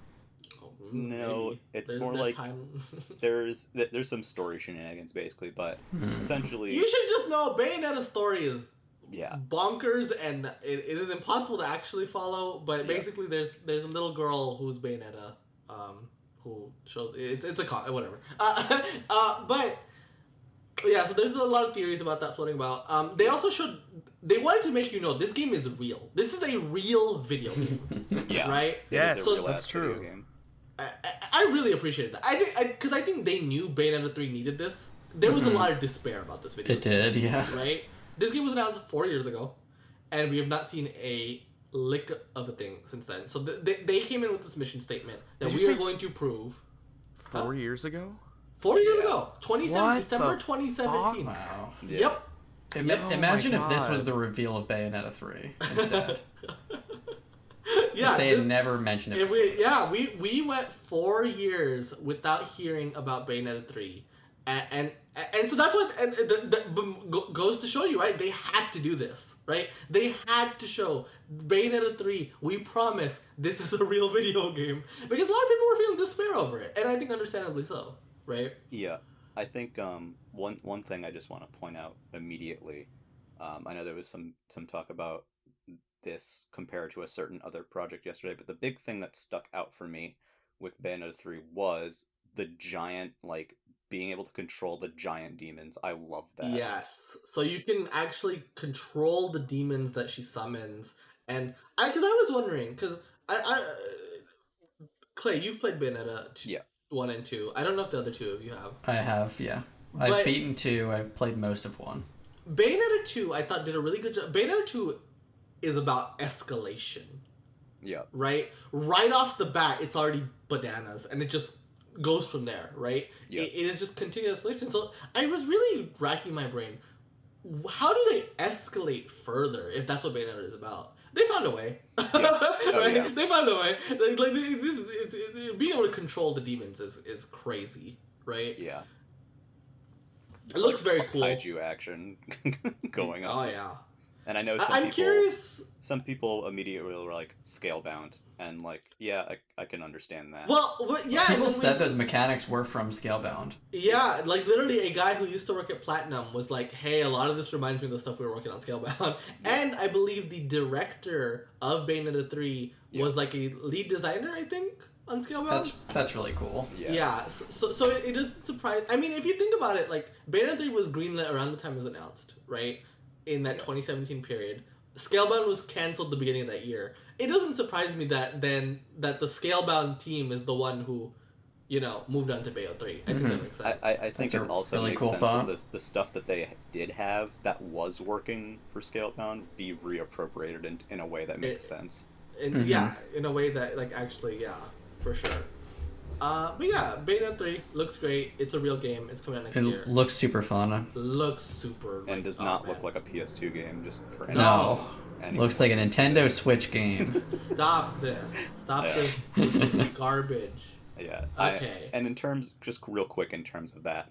No, maybe. it's There's more like time. there's some story shenanigans basically, but essentially, You should just know Bayonetta's story is yeah, bonkers and it is impossible to actually follow. But Yeah. basically, there's a little girl who's Bayonetta who shows it's a con whatever. But yeah, so there's a lot of theories about that floating about. They also showed they wanted to make you know this game is real. This is a real video game. Yeah. Right. Yes, It is a real that's ass video true. game. I really appreciated that. Because I think they knew Bayonetta 3 needed this. There was a lot of despair about this video. It did, yeah. Right? This game was announced 4 years ago, and we have not seen a lick of a thing since then. So they came in with this mission statement that Did you we are say going to prove. 4 years ago? 4 years Yeah. ago, What December the 2017. Wow. Yeah. Yep. Oh my Imagine if this God. was the reveal of Bayonetta 3 instead. Yeah. If they had never mentioned it. We went 4 years without hearing about Bayonetta 3. And so that's what goes to show you, right? They had to do this, right? They had to show Bayonetta 3, we promise this is a real video game. Because a lot of people were feeling despair over it. And I think understandably so, right? Yeah, I think one thing I just want to point out immediately. I know there was some talk about this compared to a certain other project yesterday, but the big thing that stuck out for me with Bayonetta 3 was the giant, like, being able to control the giant demons. I love that. Yes. So you can actually control the demons that she summons. And because I was wondering, because Clay, you've played Bayonetta 1 and 2. I don't know if the other two of you have. I have, yeah. But- I've beaten 2, I've played most of 1. Bayonetta 2, I thought, did a really good job. Bayonetta 2 is about escalation, Yeah. right? Right off the bat, it's already bananas, and it just goes from there, right? Yeah. It is just continuous escalation. So I was really racking my brain. How do they escalate further if that's what Bayonetta is about? They found a way, right? yeah. They found a way. Like this, being able to control the demons is crazy, right? Yeah. It looks very cool. Kaiju action going on. Oh yeah. And I know I'm curious. Some people immediately were like Scalebound, and like, yeah, I can understand that. Well, yeah. and People when said we- those mechanics were from Scalebound. Yeah, like literally a guy who used to work at Platinum was like, hey, a lot of this reminds me of the stuff we were working on Scalebound. And I believe the director of Bayonetta 3 was like a lead designer, I think, on Scalebound. That's really cool. Yeah, so it doesn't surprise. I mean, if you think about it, like Bayonetta 3 was greenlit around the time it was announced, right? In that 2017 period. Scalebound was canceled the beginning of that year. It doesn't surprise me that the Scalebound team is the one who, moved on to Bayo 3. I think that makes sense. I think That's a it also really makes cool sense thought. that the stuff that they did have that was working for Scalebound be reappropriated in a way that makes sense. And yeah, in a way that actually, yeah, for sure. But yeah, Bayonetta 3 looks great. It's a real game. It's coming out next year. It looks super fun. Looks super. And does not look like a PS2 game, just for No. any Looks like a Nintendo Switch game. Stop this. Stop Yeah. this garbage. Yeah. Okay. And in terms, just real quick, in terms of that,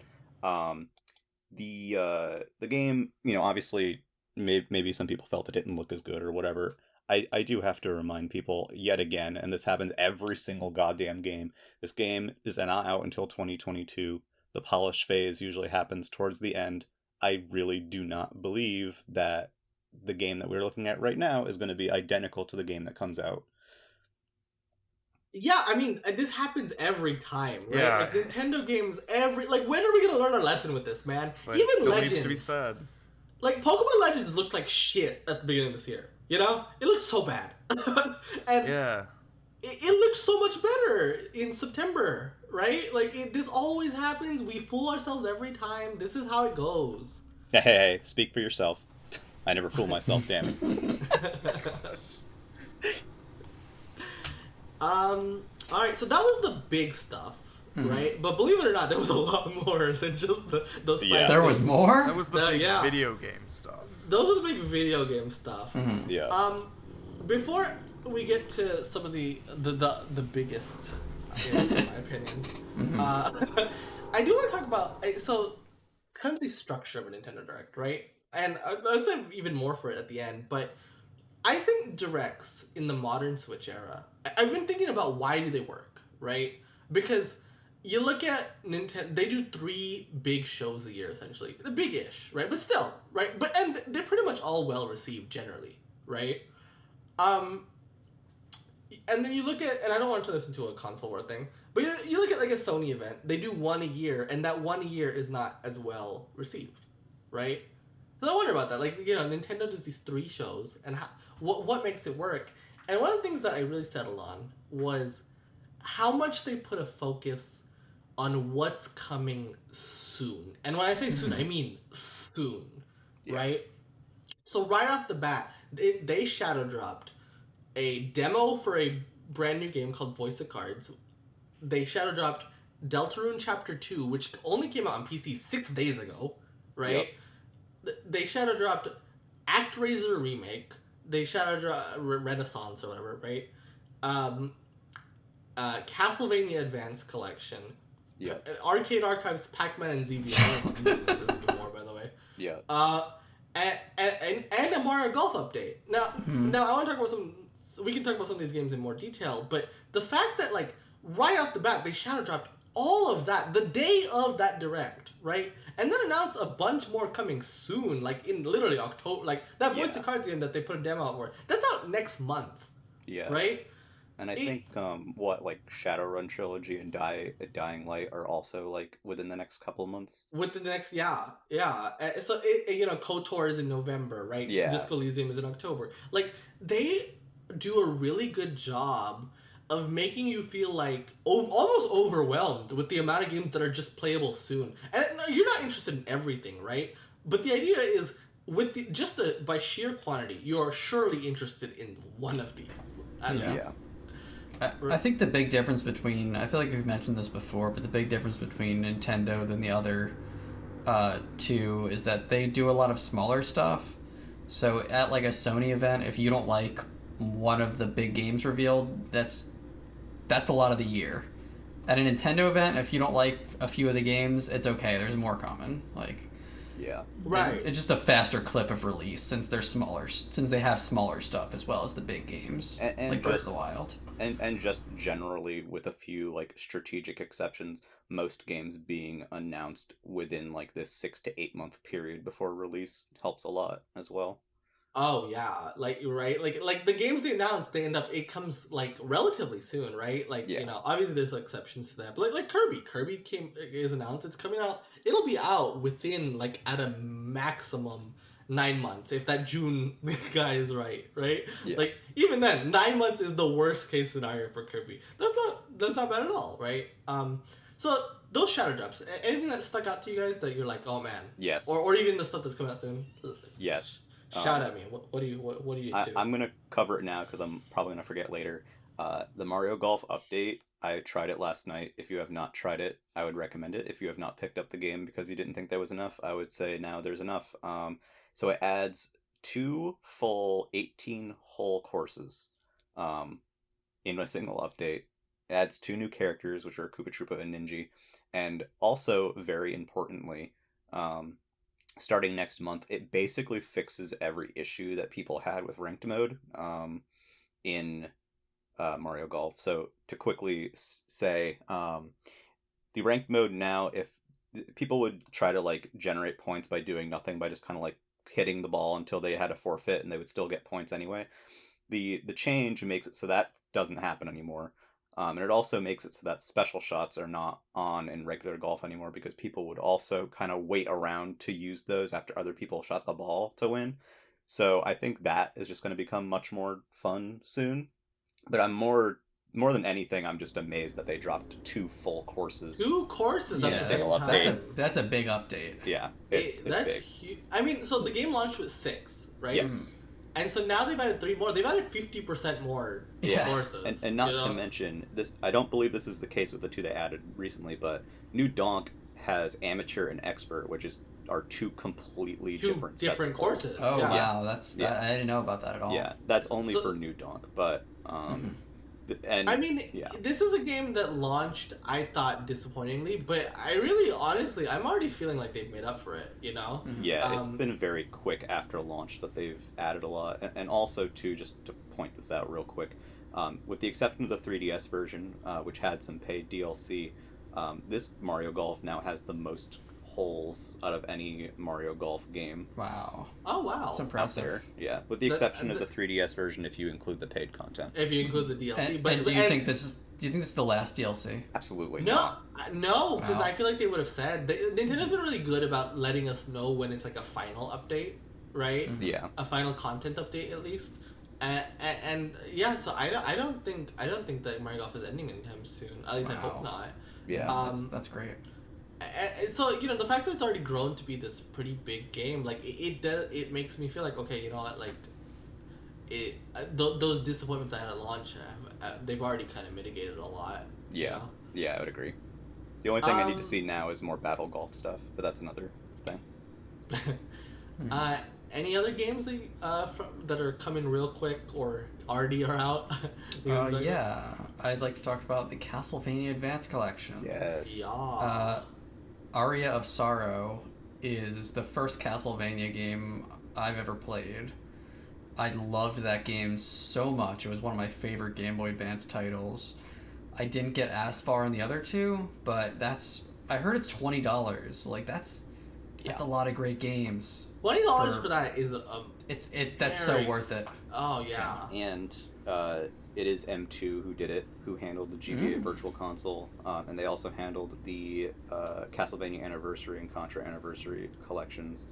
the game, obviously, maybe some people felt it didn't look as good or whatever. I do have to remind people yet again, and this happens every single goddamn game. This game is not out until 2022. The polish phase usually happens towards the end. I really do not believe that the game that we're looking at right now is going to be identical to the game that comes out. Yeah, I mean, this happens every time, right? Yeah. Like Nintendo games, when are we gonna learn our lesson with this, man? But Even it still Legends, needs to be said. like Pokemon Legends looked like shit at the beginning of this year. It looked so bad, and Yeah. it looks so much better in September, right? Like this always happens. We fool ourselves every time. This is how it goes. Hey, speak for yourself. I never fool myself, damn it. All right, so that was the big stuff, right? But believe it or not, there was a lot more than just those. Yeah. five There was things. more? That was the big yeah. video game stuff. Those are the big video game stuff. Yeah. Before we get to some of the biggest, in my opinion, I do want to talk about kind of the structure of a Nintendo Direct, right? And I'll say even more for it at the end, but I think Directs in the modern Switch era, I've been thinking about why do they work, right? Because you look at Nintendo, they do 3 big shows a year, essentially. The big-ish, right? But still, right? And they're pretty much all well-received, generally, right? and then you look at, and I don't want to turn this into a console war thing, but you look at like a Sony event. They do one a year, and that one a year is not as well received, right? So I wonder about that. Like, Nintendo does these 3 shows, and what makes it work? And one of the things that I really settled on was how much they put a focus on what's coming soon. And when I say soon, I mean soon, right? So right off the bat, they shadow dropped a demo for a brand new game called Voice of Cards. They shadow dropped Deltarune Chapter 2, which only came out on PC 6 days ago, right? Yep. They shadow dropped ActRaiser Remake. They shadow dropped Renaissance or whatever, right? Castlevania Advanced Collection. Yeah. Arcade Archives, Pac-Man, and ZV. I don't know if these existed before, by the way. Yeah. And a Mario Golf update. Now I want to talk about we can talk about some of these games in more detail, but the fact that, like, right off the bat, they shadow dropped all of that the day of that direct, right? And then announced a bunch more coming soon, like in literally October. Like, that Voice of Cards game that they put a demo out for, that's out next month. Yeah. Right? And I think, Shadowrun Trilogy and Dying Light are also, like, within the next couple of months? Within the next, yeah. So, KOTOR is in November, right? Yeah. Disco Elysium is in October. Like, they do a really good job of making you feel, like, almost overwhelmed with the amount of games that are just playable soon. And you're not interested in everything, right? But the idea is, by sheer quantity, you are surely interested in one of these. I think the big difference between, I feel like we've mentioned this before, but the big difference between Nintendo than the other 2 is that they do a lot of smaller stuff. So at, like, a Sony event, if you don't like one of the big games revealed, that's a lot of the year. At a Nintendo event, if you don't like a few of the games, it's okay. There's more coming. Like, yeah, right. It's just a faster clip of release since they're smaller. Since they have smaller stuff as well as the big games, and like Breath of the Wild. And just generally, with a few, like, strategic exceptions, most games being announced within, like, this 6 to 8 month period before release helps a lot as well. Oh yeah, like, right, like the games they announced, it comes, like, relatively soon, right? Like, obviously there's exceptions to that, but like Kirby is announced. It's coming out. It'll be out within, like, at a maximum 9 months, if that June guy is right? Yeah. Like, even then, 9 months is the worst case scenario for Kirby. That's not bad at all, right? So those shadow drops, anything that stuck out to you guys that you're like, oh man, Yes, or even the stuff that's coming out soon? yes. Shout at me. What do you do? I'm gonna cover it now because I'm probably gonna forget later. The Mario Golf update. I tried it last night. If you have not tried it, I would recommend it. If you have not picked up the game because you didn't think there was enough, I would say now there's enough. So it adds 2 full 18-hole courses in a single update. It adds 2 new characters, which are Koopa Troopa and Ninja. And also, very importantly, starting next month, it basically fixes every issue that people had with ranked mode in Mario Golf. So to quickly say, the ranked mode now, if people would try to, like, generate points by doing nothing, by just kind of, like, hitting the ball until they had a forfeit, and they would still get points anyway. The change makes it so that doesn't happen anymore. And it also makes it so that special shots are not on in regular golf anymore, because people would also kind of wait around to use those after other people shot the ball to win. So I think that is just going to become much more fun soon. But I'm more than anything, I'm just amazed that they dropped 2 full courses. 2 courses at the same single time. update. That's a big update. Yeah, it's that's big. huge. I mean, so the game launched with 6, right? Yes. And so now they've added 3 more. They've added 50% more courses. And not to mention this, I don't believe this is the case with the 2 they added recently, but New Donk has amateur and expert, which are 2 completely different sets of courses. Oh yeah. Wow, I didn't know about that at all. Yeah, that's only for New Donk, but and I mean, yeah. This is a game that launched, I thought, disappointingly, but I really, honestly, I'm already feeling like they've made up for it, you know? Yeah, it's been very quick after launch that they've added a lot. And also, too, just to point this out real quick, with the exception of the 3DS version, which had some paid DLC, this Mario Golf now has the most holes out of any Mario Golf game. Wow. Oh wow, That's Out impressive. there, yeah, with the exception of the 3DS version, if you include the paid content. if you include the DLC. And do you think this is the last DLC? Absolutely No, not. no, because Wow. I feel like they would have said Nintendo's been really good about letting us know when it's like a final update, right? Yeah, A final content update at least. And yeah, so I don't think that Mario Golf is ending anytime soon. At least I hope Wow. not. yeah. That's great. So the fact that it's already grown to be this pretty big game, like it makes me feel like, okay, you know what, like those disappointments I had at launch, they've already kind of mitigated a lot. you Yeah. know? Yeah, I would agree. The only thing I need to see now is more battle golf stuff, but that's another thing. Any other games that are coming real quick or already are out? Yeah, I'd like to talk about the Castlevania Advance Collection. Yes. Yeah. Aria of Sorrow is the first Castlevania game I've ever played. I loved that game so much. It was one of my favorite Game Boy Advance titles. I didn't get as far in the other two, but I heard it's $20. Like that's a lot of great games. $20 for that is That's so worth it. Oh yeah. And it is M2 who did it, who handled the GBA Virtual Console, and they also handled the Castlevania Anniversary and Contra Anniversary collections.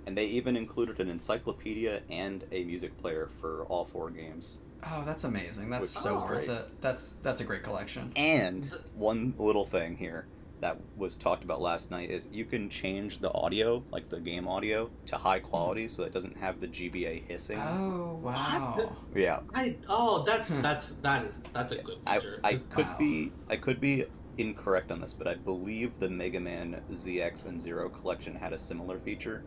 And they even included an encyclopedia and a music player for all 4 games. Oh, that's amazing. That's Which so is worth great. it. That's a great collection. And one little thing here that was talked about last night is you can change the audio, like the game audio, to high quality so it doesn't have the GBA hissing. Oh, wow. Yeah. That's a good feature. I could be incorrect on this, but I believe the Mega Man ZX and Zero collection had a similar feature.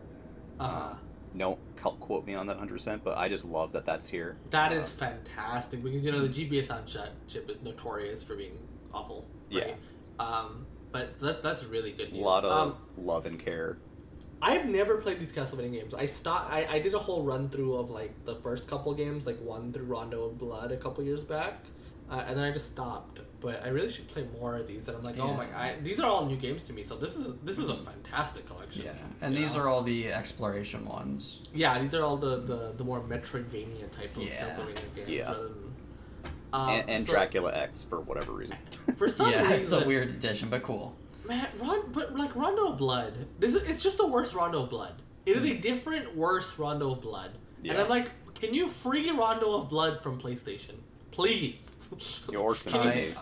Don't quote me on that 100%, but I just love that that's here. That is fantastic because the GBA sound chip is notorious for being awful. Right? Yeah. But that's really good news. A lot of love and care. I've never played these Castlevania games. I did a whole run through of like the first couple games, like 1 through Rondo of Blood a couple years back, and then I just stopped. But I really should play more of these. And I'm like, oh my, these are all new games to me. So this is a fantastic collection. Yeah, and these are all the exploration ones. Yeah, these are all the more Metroidvania type of Castlevania games. Yeah. Rather than, and Dracula X for whatever reason. For some reason, it's a weird addition, but cool. Man, but like Rondo of Blood, it's just a worse Rondo of Blood. It is a different, worse Rondo of Blood. Yeah. And I'm like, can you free Rondo of Blood from PlayStation, please? Your Symphony.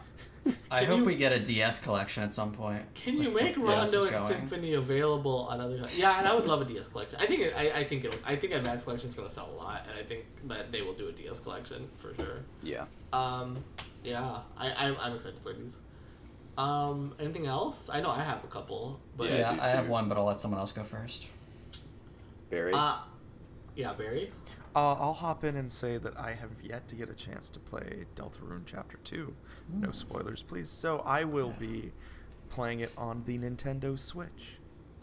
I hope we get a DS collection at some point. Can you make Rondo and Symphony available on other? Yeah, and I would love a DS collection. I think Advanced Collection is gonna sell a lot, and I think that they will do a DS collection for sure. Yeah. Yeah, I'm excited to play these. Anything else? I know I have a couple, but Yeah, I have one, but I'll let someone else go first. Barry? Yeah, Barry. I'll hop in and say that I have yet to get a chance to play Deltarune Chapter 2. No spoilers, please. So I will be playing it on the Nintendo Switch.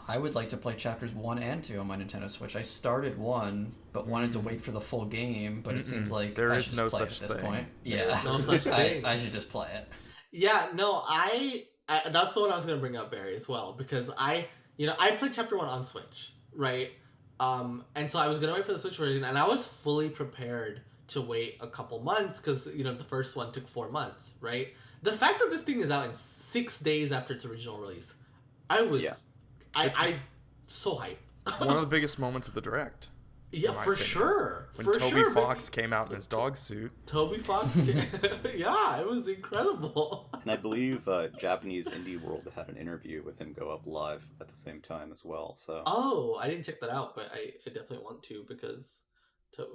I would like to play chapters 1 and 2 on my Nintendo Switch. I started 1, but wanted to wait for the full game, but it seems like there I is should no just play such it at this thing. point. There is Yeah, no such thing. I should just play it. Yeah, no, I that's the one I was gonna bring up, Barry, as well, because I played Chapter 1 on Switch, right? And so I was gonna wait for the Switch version, and I was fully prepared to wait a couple months because the first one took 4 months, right? The fact that this thing is out in 6 days after its original release, I so hype. One of the biggest moments of the Direct. Yeah, for sure. When for Toby sure, Fox came out in his dog suit. Toby Fox, yeah, it was incredible. And I believe Japanese Indie World had an interview with him go up live at the same time as well. So. Oh, I didn't check that out, but I definitely want to because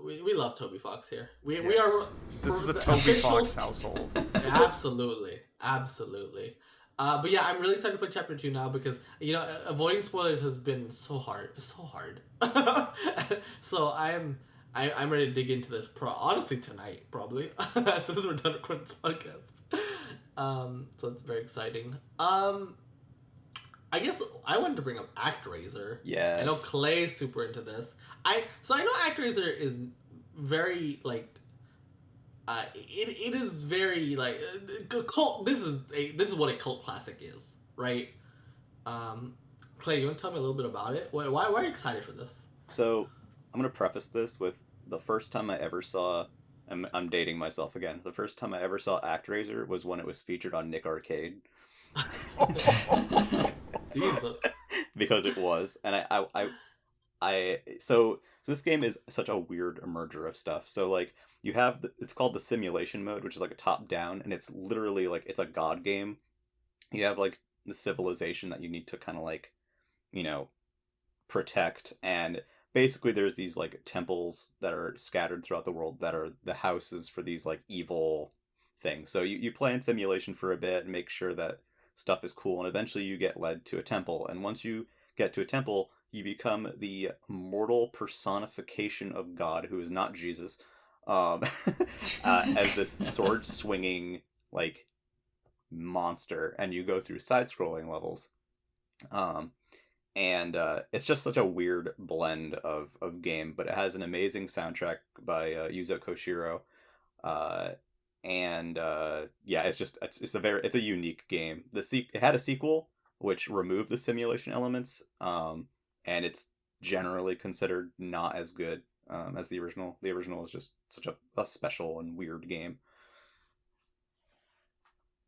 we love Toby Fox here. We are. This is a the Toby official- Fox household. Absolutely. But yeah, I'm really excited to play Chapter 2 now because avoiding spoilers has been so hard. So I'm ready to dig into this honestly tonight, probably. As soon as we're done recording this podcast. So it's very exciting. I guess I wanted to bring up ActRaiser. Yes. I know Clay's super into this. I know ActRaiser is very like it is very like cult. This is what a cult classic is, right? Clay, you want to tell me a little bit about it? Why are you excited for this? So I'm gonna preface this with the first time I ever saw. I'm dating myself again. The first time I ever saw ActRaiser was when it was featured on Nick Arcade. Jesus. Because it was, and so this game is such a weird merger of stuff. So like you have it's called the simulation mode, which is like a top down, and it's literally like it's a god game. You have like the civilization that you need to kind of like, protect, and basically there's these like temples that are scattered throughout the world that are the houses for these like evil things. So you play in simulation for a bit and make sure that stuff is cool, and eventually you get led to a temple, and once you get to a temple you become the mortal personification of God, who is not Jesus, as this sword swinging like monster, and you go through side scrolling levels. And it's just such a weird blend of game, but it has an amazing soundtrack by Yuzo Koshiro. Yeah, it's a unique game. It had a sequel which removed the simulation elements, and it's generally considered not as good as the original. The original is just such a special and weird game.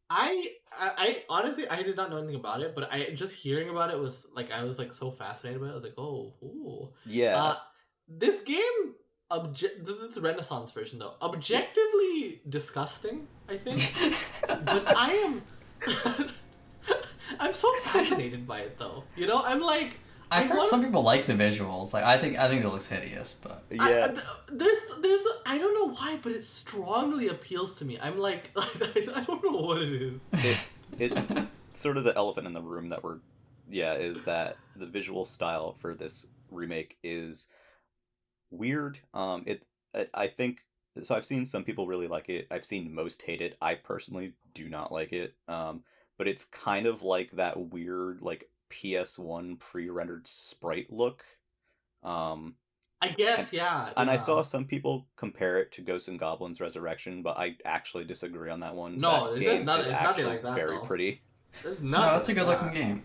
I honestly I did not know anything about it, but I just hearing about it was like I was like so fascinated by it. I was like, oh, ooh. Yeah. This game this Renaissance version though, objectively disgusting, I think. But I am I'm so fascinated by it though. I'm like I've heard some people like the visuals. Like I think it looks hideous, but yeah. There's I don't know why, but it strongly appeals to me. I'm like I don't know what it is. It's sort of the elephant in the room is that the visual style for this remake is weird. I think so. I've seen some people really like it. I've seen most hate it. I personally do not like it. But it's kind of like that weird like PS1 pre-rendered sprite look. I guess, yeah. And I saw some people compare it to Ghosts and Goblins Resurrection, but I actually disagree on that one. No, it's nothing like that. Very though. pretty. No, it's a good looking game.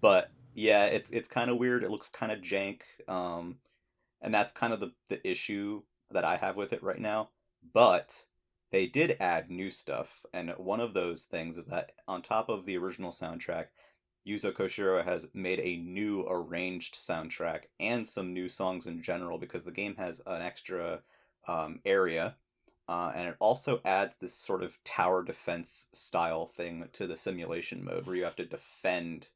But yeah, it's kind of weird. It looks kind of jank. And that's kind of the issue that I have with it right now. But they did add new stuff, and one of those things is that on top of the original soundtrack, Yuzo Koshiro has made a new arranged soundtrack and some new songs in general, because the game has an extra area, and it also adds this sort of tower defense style thing to the simulation mode, where you have to defend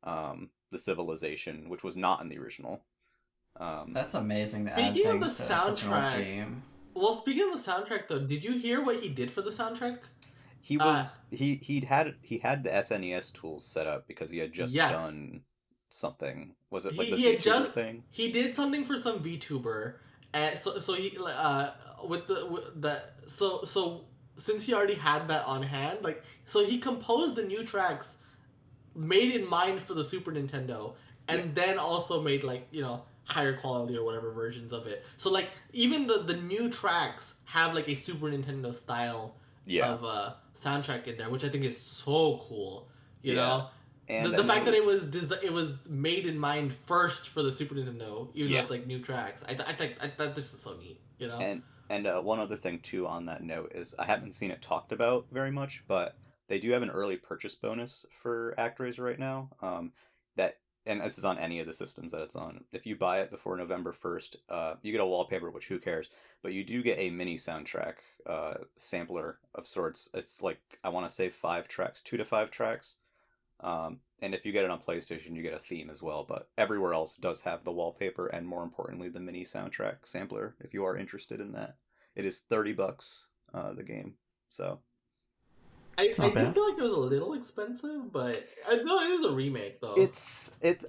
the civilization, which was not in the original. That's amazing to add Speaking of things the to such an old soundtrack, game. well, speaking of the soundtrack though, did you hear what he did for the soundtrack? He was he had the SNES tools set up because he had just done something. Was it like the VTuber thing? He did something for some VTuber, and so he so since he already had that on hand, so he composed the new tracks made in mind for the Super Nintendo, and then also made higher quality or whatever versions of it. So even the new tracks have a Super Nintendo style of soundtrack in there, which I think is so cool. You know, and the fact that it was made in mind first for the Super Nintendo, even though it's new tracks. I thought this is so neat. You know, and one other thing too on that note is I haven't seen it talked about very much, but they do have an early purchase bonus for ActRaiser right now. And this is on any of the systems that it's on. If you buy it before November 1st, you get a wallpaper, which who cares? But you do get a mini soundtrack sampler of sorts. It's I want to say 5 tracks, 2 to 5 tracks. And if you get it on PlayStation, you get a theme as well. But everywhere else does have the wallpaper and, more importantly, the mini soundtrack sampler. If you are interested in that, it is $30 the game. So. I do feel like it was a little expensive, but no, it is a remake though.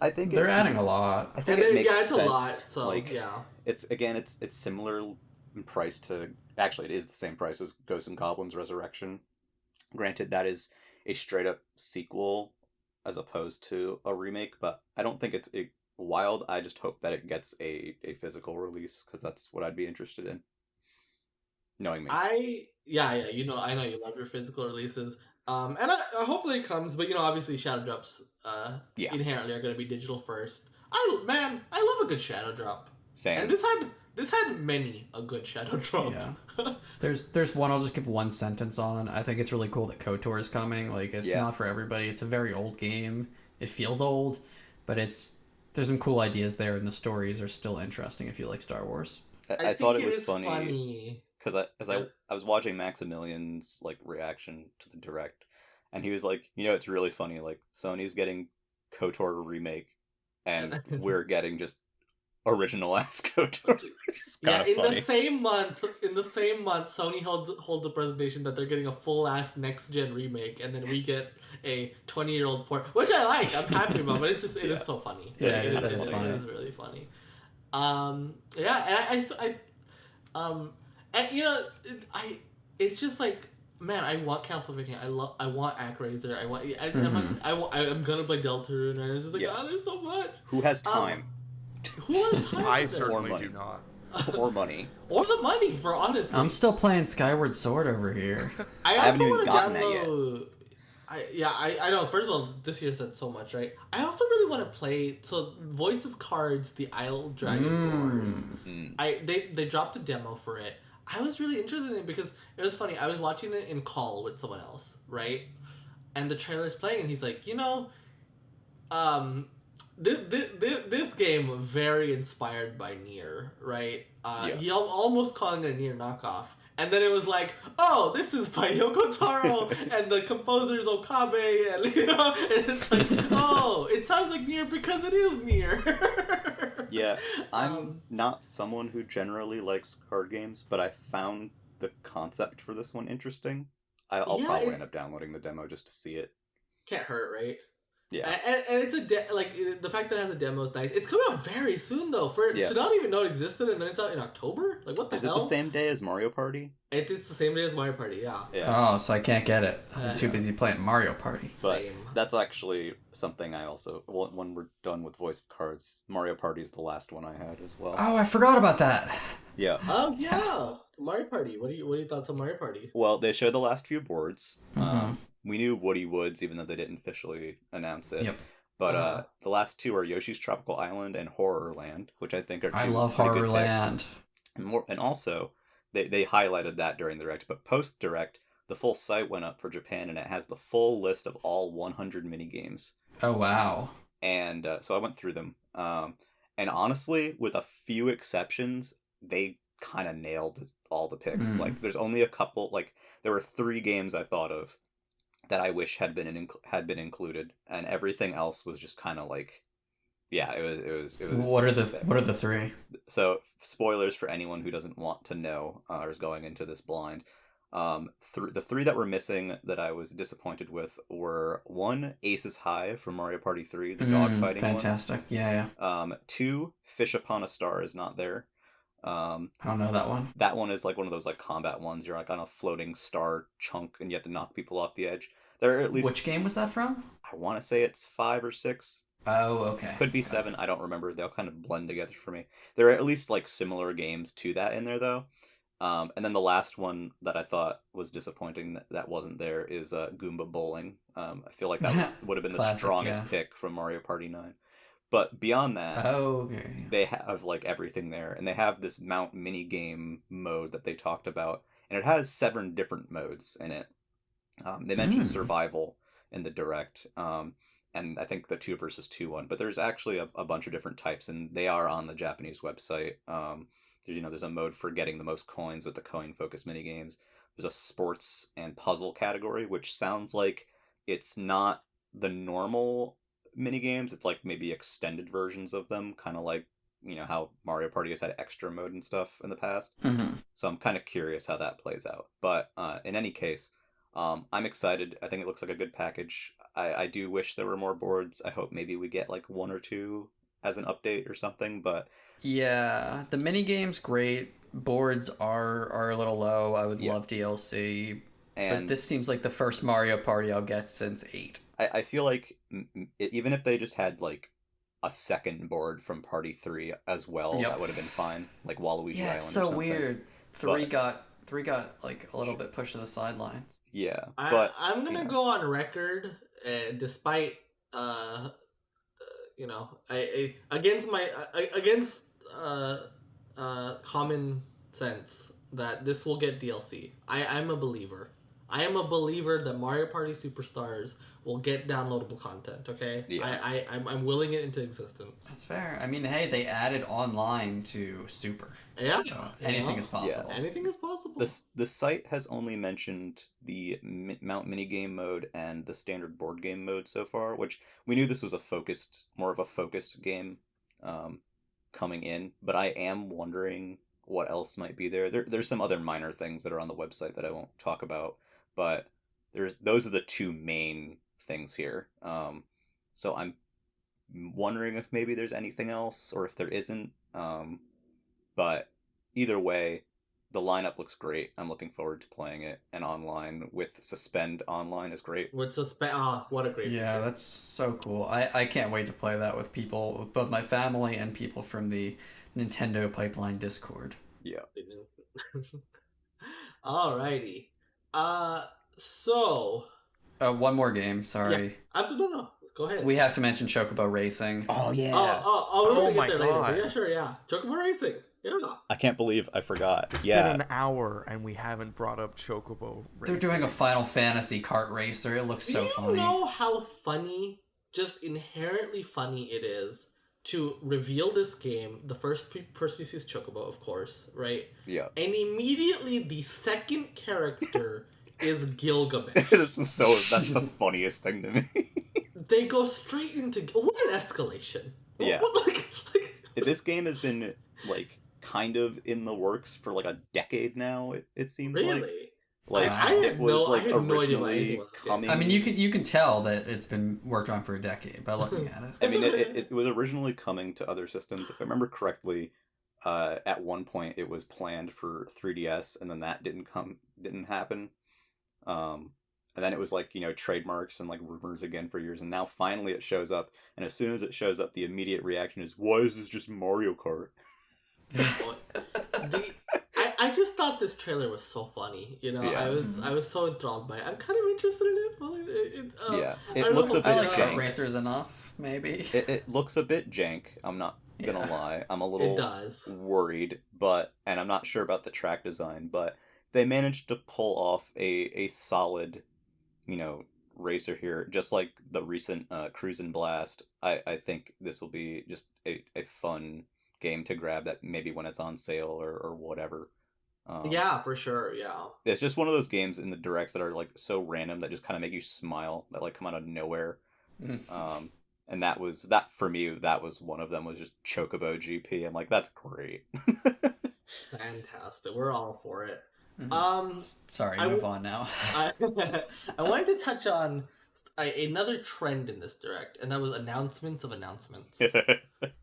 I think they're adding a lot. I think it makes it's sense. A lot. So it's similar in price to, actually it is the same price as Ghosts and Goblins Resurrection. Granted, that is a straight up sequel as opposed to a remake, but I don't think it's wild. I just hope that it gets a physical release, because that's what I'd be interested in. Knowing me. I know you love your physical releases. And hopefully it comes, but obviously shadow drops Yeah. inherently are going to be digital first. I love a good shadow drop. Same. And this had many a good shadow drop. Yeah. There's one I'll just give one sentence on. I think it's really cool that KOTOR is coming. Like, it's not for everybody. It's a very old game. It feels old, but there's some cool ideas there, and the stories are still interesting if you like Star Wars. I thought it was funny because I was watching Maximilian's like reaction to the direct, and he was like, it's really funny. Like, Sony's getting KOTOR remake, and we're getting just original ass KOTOR. In the same month, Sony holds a presentation that they're getting a full ass next gen remake, and then we get a 20-year-old port, which I like. I'm happy about, but it is so funny. Yeah, it funny. is really funny. It's just like, man, I want Castlevania. I want Actraiser. I'm gonna play Deltarune, and it's just like, there's so much. Who has time? Who has time? I certainly do not. Or money. Or the money, for honestly. I'm still playing Skyward Sword over here. I haven't also even want to gotten that download. I know. First of all, this year said so much, right? I also really want to play. So, Voice of Cards, the Isle Dragon Wars. They dropped a demo for it. I was really interested in it because it was funny. I was watching it in call with someone else, right? And the trailer's playing, and he's like, this game very inspired by Nier, right? He almost calling it a Nier knockoff. And then it was like, oh, this is by Yoko Taro, and the composer's Okabe, and and it's like, oh, it sounds like Nier because it is Nier. Yeah, I'm not someone who generally likes card games, but I found the concept for this one interesting. I'll probably end up downloading the demo just to see it. Can't hurt, right? Yeah, and it's the fact that it has a demo is nice. It's coming out very soon though. To not even know it existed, and then it's out in October. Like, what the hell? Is it the same day as Mario Party? It's the same day as Mario Party. Yeah. Oh, so I can't get it. I'm too busy playing Mario Party. But that's actually something I also. Well, when we're done with Voice of Cards, Mario Party is the last one I had as well. Oh, I forgot about that. Yeah. Oh yeah, Mario Party. What are your thoughts on Mario Party? Well, they showed the last few boards. We knew Woody Woods, even though they didn't officially announce it. Yep. But the last two are Yoshi's Tropical Island and Horrorland, which I think are two I love pretty good Horrorland. picks. And also, they highlighted that during the Direct, but post-Direct, the full site went up for Japan, and it has the full list of all 100 minigames. Oh, wow. And so I went through them. And honestly, with a few exceptions, they kind of nailed all the picks. Like, there's only a couple, like, there were 3 games I thought of that I wish had been included, and everything else was just kind of like, it was. What are the 3? So, spoilers for anyone who doesn't want to know or is going into this blind. The 3 that were missing that I was disappointed with were 1, Aces High from Mario Party 3, the dogfighting one. Fantastic. Yeah. 2, Fish Upon a Star is not there. I don't know that one. That one is like one of those like combat ones. You're like on a floating star chunk and you have to knock people off the edge. There are at least. Which game was that from? I want to say it's 5 or 6. Oh, okay. Could be 7. I don't remember. They'll kind of blend together for me. There are at least like similar games to that in there though. And then the last one that I thought was disappointing that wasn't there is Goomba Bowling. I feel like that would have been the Classic, strongest pick from Mario Party 9. But beyond that, they have like everything there, and they have this Mount mini game mode that they talked about, and it has 7 different modes in it. They mentioned survival in the Direct, and I think the 2 versus 2 one, but there's actually a bunch of different types, and they are on the Japanese website. There's a mode for getting the most coins with the coin-focused mini games. There's a sports and puzzle category, which sounds like it's not the normal mini games. It's like maybe extended versions of them, kind of like how Mario Party has had extra mode and stuff in the past. So I'm kind of curious how that plays out. But in any case, I'm excited. I think it looks like a good package. I do wish there were more boards. I hope maybe we get like 1 or 2 as an update or something. But yeah, the mini games great. Boards are a little low. I would love DLC. But this seems like the first Mario Party I'll get since 8. I feel like even if they just had like a second board from Party 3 as well, that would have been fine. Like Waluigi Island. Yeah, it's so weird. 3 got like a little bit pushed to the sideline. Yeah, but I'm gonna you know. go on record, despite against against uh, common sense that this will get DLC. I'm a believer. I am a believer that Mario Party Superstars will get downloadable content. Okay, Yeah. I'm willing it into existence. That's fair. I mean, hey, they added online to Super. Yeah, So anything is possible. Anything is possible. The site has only mentioned the Mount minigame mode and the standard board game mode so far, which we knew this was more of a focused game coming in, but I am wondering what else might be there. There's some other minor things that are on the website that I won't talk about, but those are the two main things here. So I'm wondering if maybe there's anything else or if there isn't. But either way, the lineup looks great. I'm looking forward to playing it, and online with Suspend Online is great. With Suspend, what a great Yeah, game. that's so cool. I can't wait to play that with people, with both my family and people from the Nintendo Pipeline Discord. Yeah. Alrighty. So. One more game, sorry. Yeah, absolutely. No. Go ahead. We have to mention Chocobo Racing. Oh yeah. We're gonna my get there God. later. Yeah, sure. Yeah, Chocobo Racing. Yeah. I can't believe I forgot. It's yeah. been an hour and we haven't brought up Chocobo Racing. They're doing a Final Fantasy kart racer. It looks so funny. Do you know how funny, just inherently funny it is to reveal this game? The first person you see is Chocobo, of course, right? Yeah. And immediately the second character is Gilgamesh. That's the funniest thing to me. They go straight into what an escalation. Yeah. Like, This game has been like kind of in the works for like a decade now. It seems really? like I it was like had no idea what originally anything was this game. coming. I mean, you can tell that it's been worked on for a decade by looking at it. I mean, it was originally coming to other systems. If I remember correctly, at one point it was planned for 3DS, and then that didn't happen. And then it was like, trademarks and like rumors again for years, and now finally it shows up. And as soon as it shows up, the immediate reaction is, "Why is this just Mario Kart?" I just thought this trailer was so funny. Yeah. I was so enthralled by it. I'm kind of interested in it. But Yeah, I it don't looks know a if I bit like jank. kart racers enough, maybe. It looks a bit jank. I'm not gonna Yeah. lie. I'm a It little does. worried, and I'm not sure about the track design, but they managed to pull off a solid, racer here, just like the recent Cruise and Blast. I think this will be just a fun game to grab that maybe when it's on sale or whatever. Yeah, for sure. Yeah. It's just one of those games in the directs that are like so random that just kind of make you smile, that like come out of nowhere. And that for me, that was one of them, was just Chocobo GP. I'm like, that's great. Fantastic. We're all for it. Sorry, I move w- on now. I wanted to touch on another trend in this direct, and that was announcements of announcements.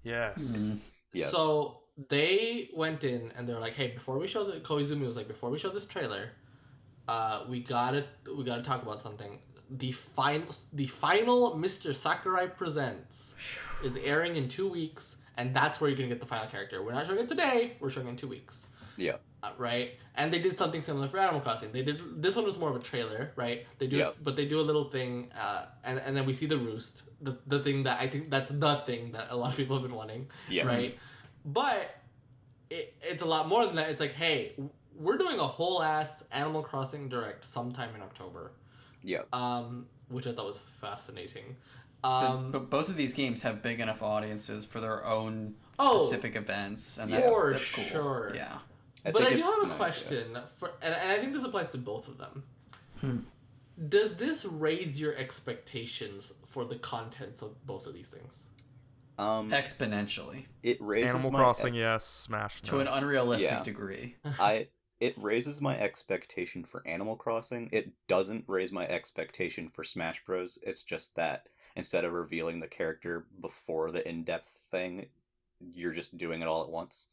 Yes. Yes. So they went in and they were like, "Hey, before we show Koizumi was like, before we show this trailer, we gotta talk about something. The final Mr. Sakurai Presents is airing in 2 weeks, and that's where you're gonna get the final character. We're not showing it today. We're showing it in 2 weeks." Yeah. Right, and they did something similar for Animal Crossing. This one was more of a trailer, right? They do a little thing, and then we see the roost, the thing that I think that's the thing that a lot of people have been wanting, right? But it's a lot more than that. It's like, hey, we're doing a whole ass Animal Crossing direct sometime in October. Yeah. Which I thought was fascinating. But both of these games have big enough audiences for their own specific events, and that's cool. Sure. Yeah. But I do have a question, and I think this applies to both of them. Does this raise your expectations for the contents of both of these things? Exponentially. It raises Animal my Crossing, yes. Smash, no. To an unrealistic degree. It raises my expectation for Animal Crossing. It doesn't raise my expectation for Smash Bros. It's just that instead of revealing the character before the in-depth thing, you're just doing it all at once.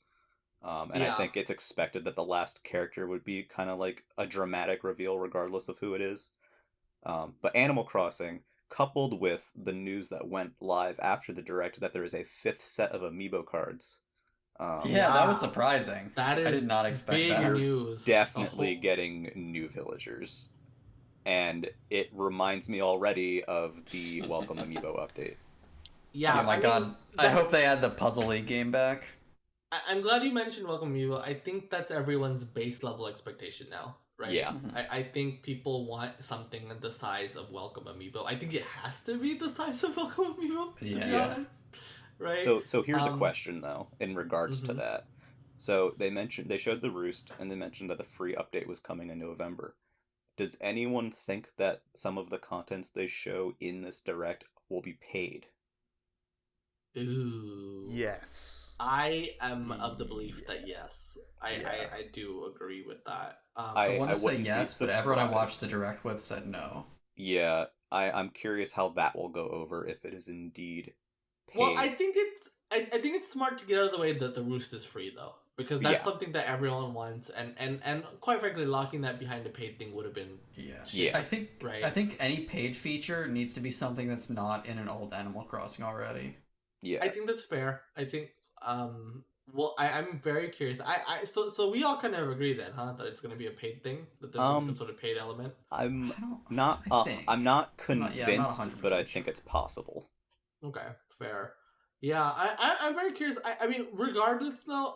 I think it's expected that the last character would be kind of like a dramatic reveal regardless of who it is. But Animal Crossing, coupled with the news that went live after the direct that there is a 5th set of amiibo cards. That was surprising. That is I did not expect big that. news. Definitely getting new villagers. and it reminds me already of the Welcome Amiibo update. Yeah, Oh my god. I hope they add the Puzzle League game back. I'm glad you mentioned Welcome Amiibo. I think that's everyone's base level expectation now, right? Yeah. I think people want something the size of Welcome Amiibo. I think it has to be the size of Welcome Amiibo, to be Yeah. honest. Right? So here's a question though in regards to that. So they showed the Roost, and they mentioned that a free update was coming in November. Does anyone think that some of the contents they show in this direct will be paid? Ooh. Yes. I am of the belief that yes. I do agree with that. I want to say wouldn't be yes, but everyone I surprised. watched the direct with said no. Yeah, I'm curious how that will go over if it is indeed paid. Well, I think it's smart to get out of the way that the Roost is free though, because that's something that everyone wants, and quite frankly, locking that behind a paid thing would have been Yeah. I think any paid feature needs to be something that's not in an old Animal Crossing already. Yeah. I think that's fair. I think well, I'm very curious. So we all kind of agree then, huh? That it's going to be a paid thing. That there's going to be some sort of paid element. I'm I don't- not. I think. I'm not I'm not convinced, 100% but I sure. think it's possible. Okay, fair. Yeah, I'm very curious. I mean, regardless though,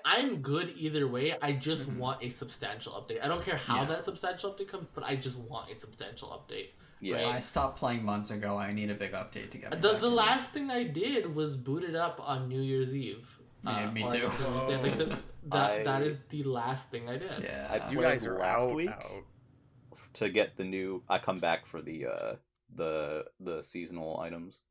I'm good either way. I just want a substantial update. I don't care how that substantial update comes, but I just want a substantial update. Yeah. Right? I stopped playing months ago. I need a big update to get me The back the in. last thing I did was boot it up on New Year's Eve. Yeah, me or too. Thursday. Like that is the last thing I did. Yeah. I You played guys are last out. week to get the new. I come back for the seasonal items,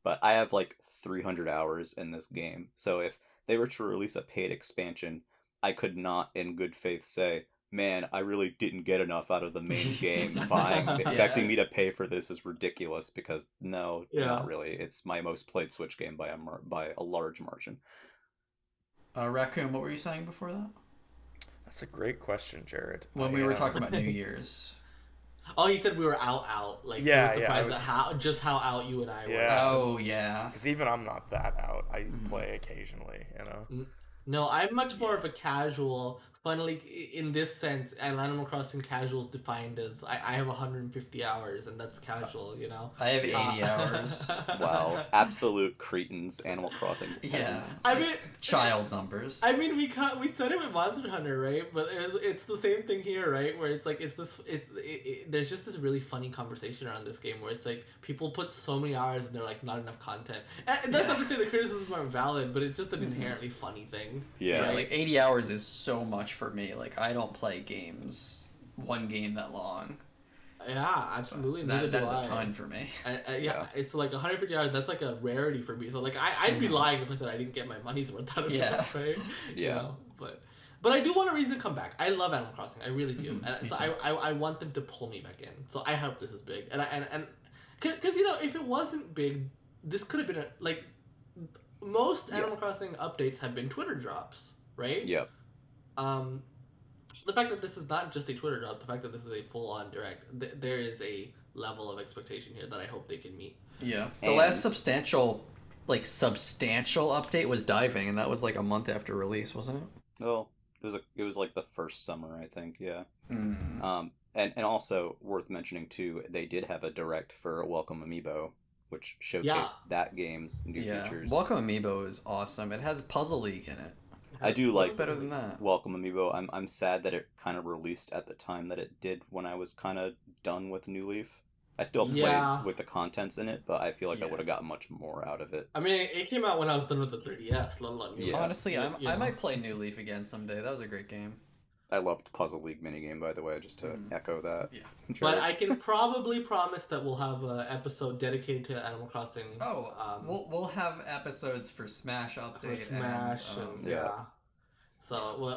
but I have like 300 hours in this game. So if they were to release a paid expansion, I could not, in good faith, say, "Man, I really didn't get enough out of the main game. Expecting me to pay for this is ridiculous." Because no, not really. It's my most played Switch game by a large margin. Raccoon, what were you saying before that? That's a great question, Jared. When we were talking about New Year's. Oh, he said we were out. Like, Yeah, he was surprised yeah, at how out you and I were. Yeah. Oh, yeah. Because even I'm not that out. I play occasionally, you know? No, I'm much more of a casual. Funnily, in this sense, and Animal Crossing casual is defined as I have 150 hours, and that's casual, you know? I have 80 hours. Wow, absolute cretins, Animal Crossing Yeah. peasants. I mean, child numbers. I mean, we said it with Monster Hunter, right? But it's the same thing here, right? Where it's like there's just this really funny conversation around this game where it's like people put so many hours and they're like not enough content. And that's not to say the criticisms aren't valid, but it's just an inherently funny thing. Yeah. Yeah, like 80 hours is so much for me. Like, I don't play one game that long. Yeah, absolutely. So Neither that's do I. a ton for me. Yeah, it's like 150 hours. That's like a rarity for me. So like I'd be lying if I said I didn't get my money's worth out of it, right? Yeah. You know? But I do want a reason to come back. I love Animal Crossing. I really do. And so I want them to pull me back in. So I hope this is big. And because if it wasn't big, this could have been most Animal Crossing updates have been Twitter drops, right? Yep. The fact that this is not just a Twitter drop, the fact that this is a full-on direct, there is a level of expectation here that I hope they can meet. Yeah. The last substantial update was Diving, and that was like a month after release, wasn't it? Well, it was like the first summer, I think. Yeah. And also worth mentioning too, they did have a direct for Welcome Amiibo, which showcased that game's new features. Welcome Amiibo is awesome. It has Puzzle League in it. I do What's like better than that? Welcome Amiibo. I'm sad that it kind of released at the time that it did when I was kind of done with New Leaf. I still played with the contents in it, but I feel like I would have gotten much more out of it. I mean, it came out when I was done with the 3DS, let alone New Leaf. Honestly, I might play New Leaf again someday. That was a great game. I loved Puzzle League minigame, by the way, just to echo that. Yeah. But I can probably promise that we'll have an episode dedicated to Animal Crossing. Oh, we'll have episodes for Smash update. For Smash, and, yeah. So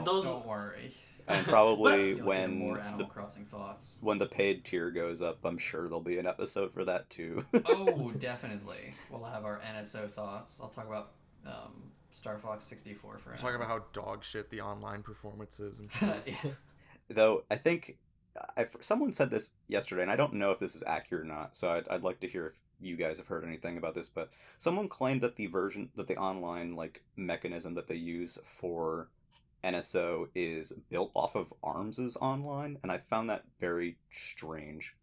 don't worry. And probably You'll hear more Animal Crossing thoughts. When the paid tier goes up, I'm sure there'll be an episode for that too. Oh, definitely. We'll have our NSO thoughts. I'll talk about Star Fox 64 for Talk about how dog shit the online performance is. Yeah. Though, I think someone said this yesterday, and I don't know if this is accurate or not, so I'd like to hear if you guys have heard anything about this, but someone claimed that the online mechanism that they use for NSO is built off of ARMS' online, and I found that very strange.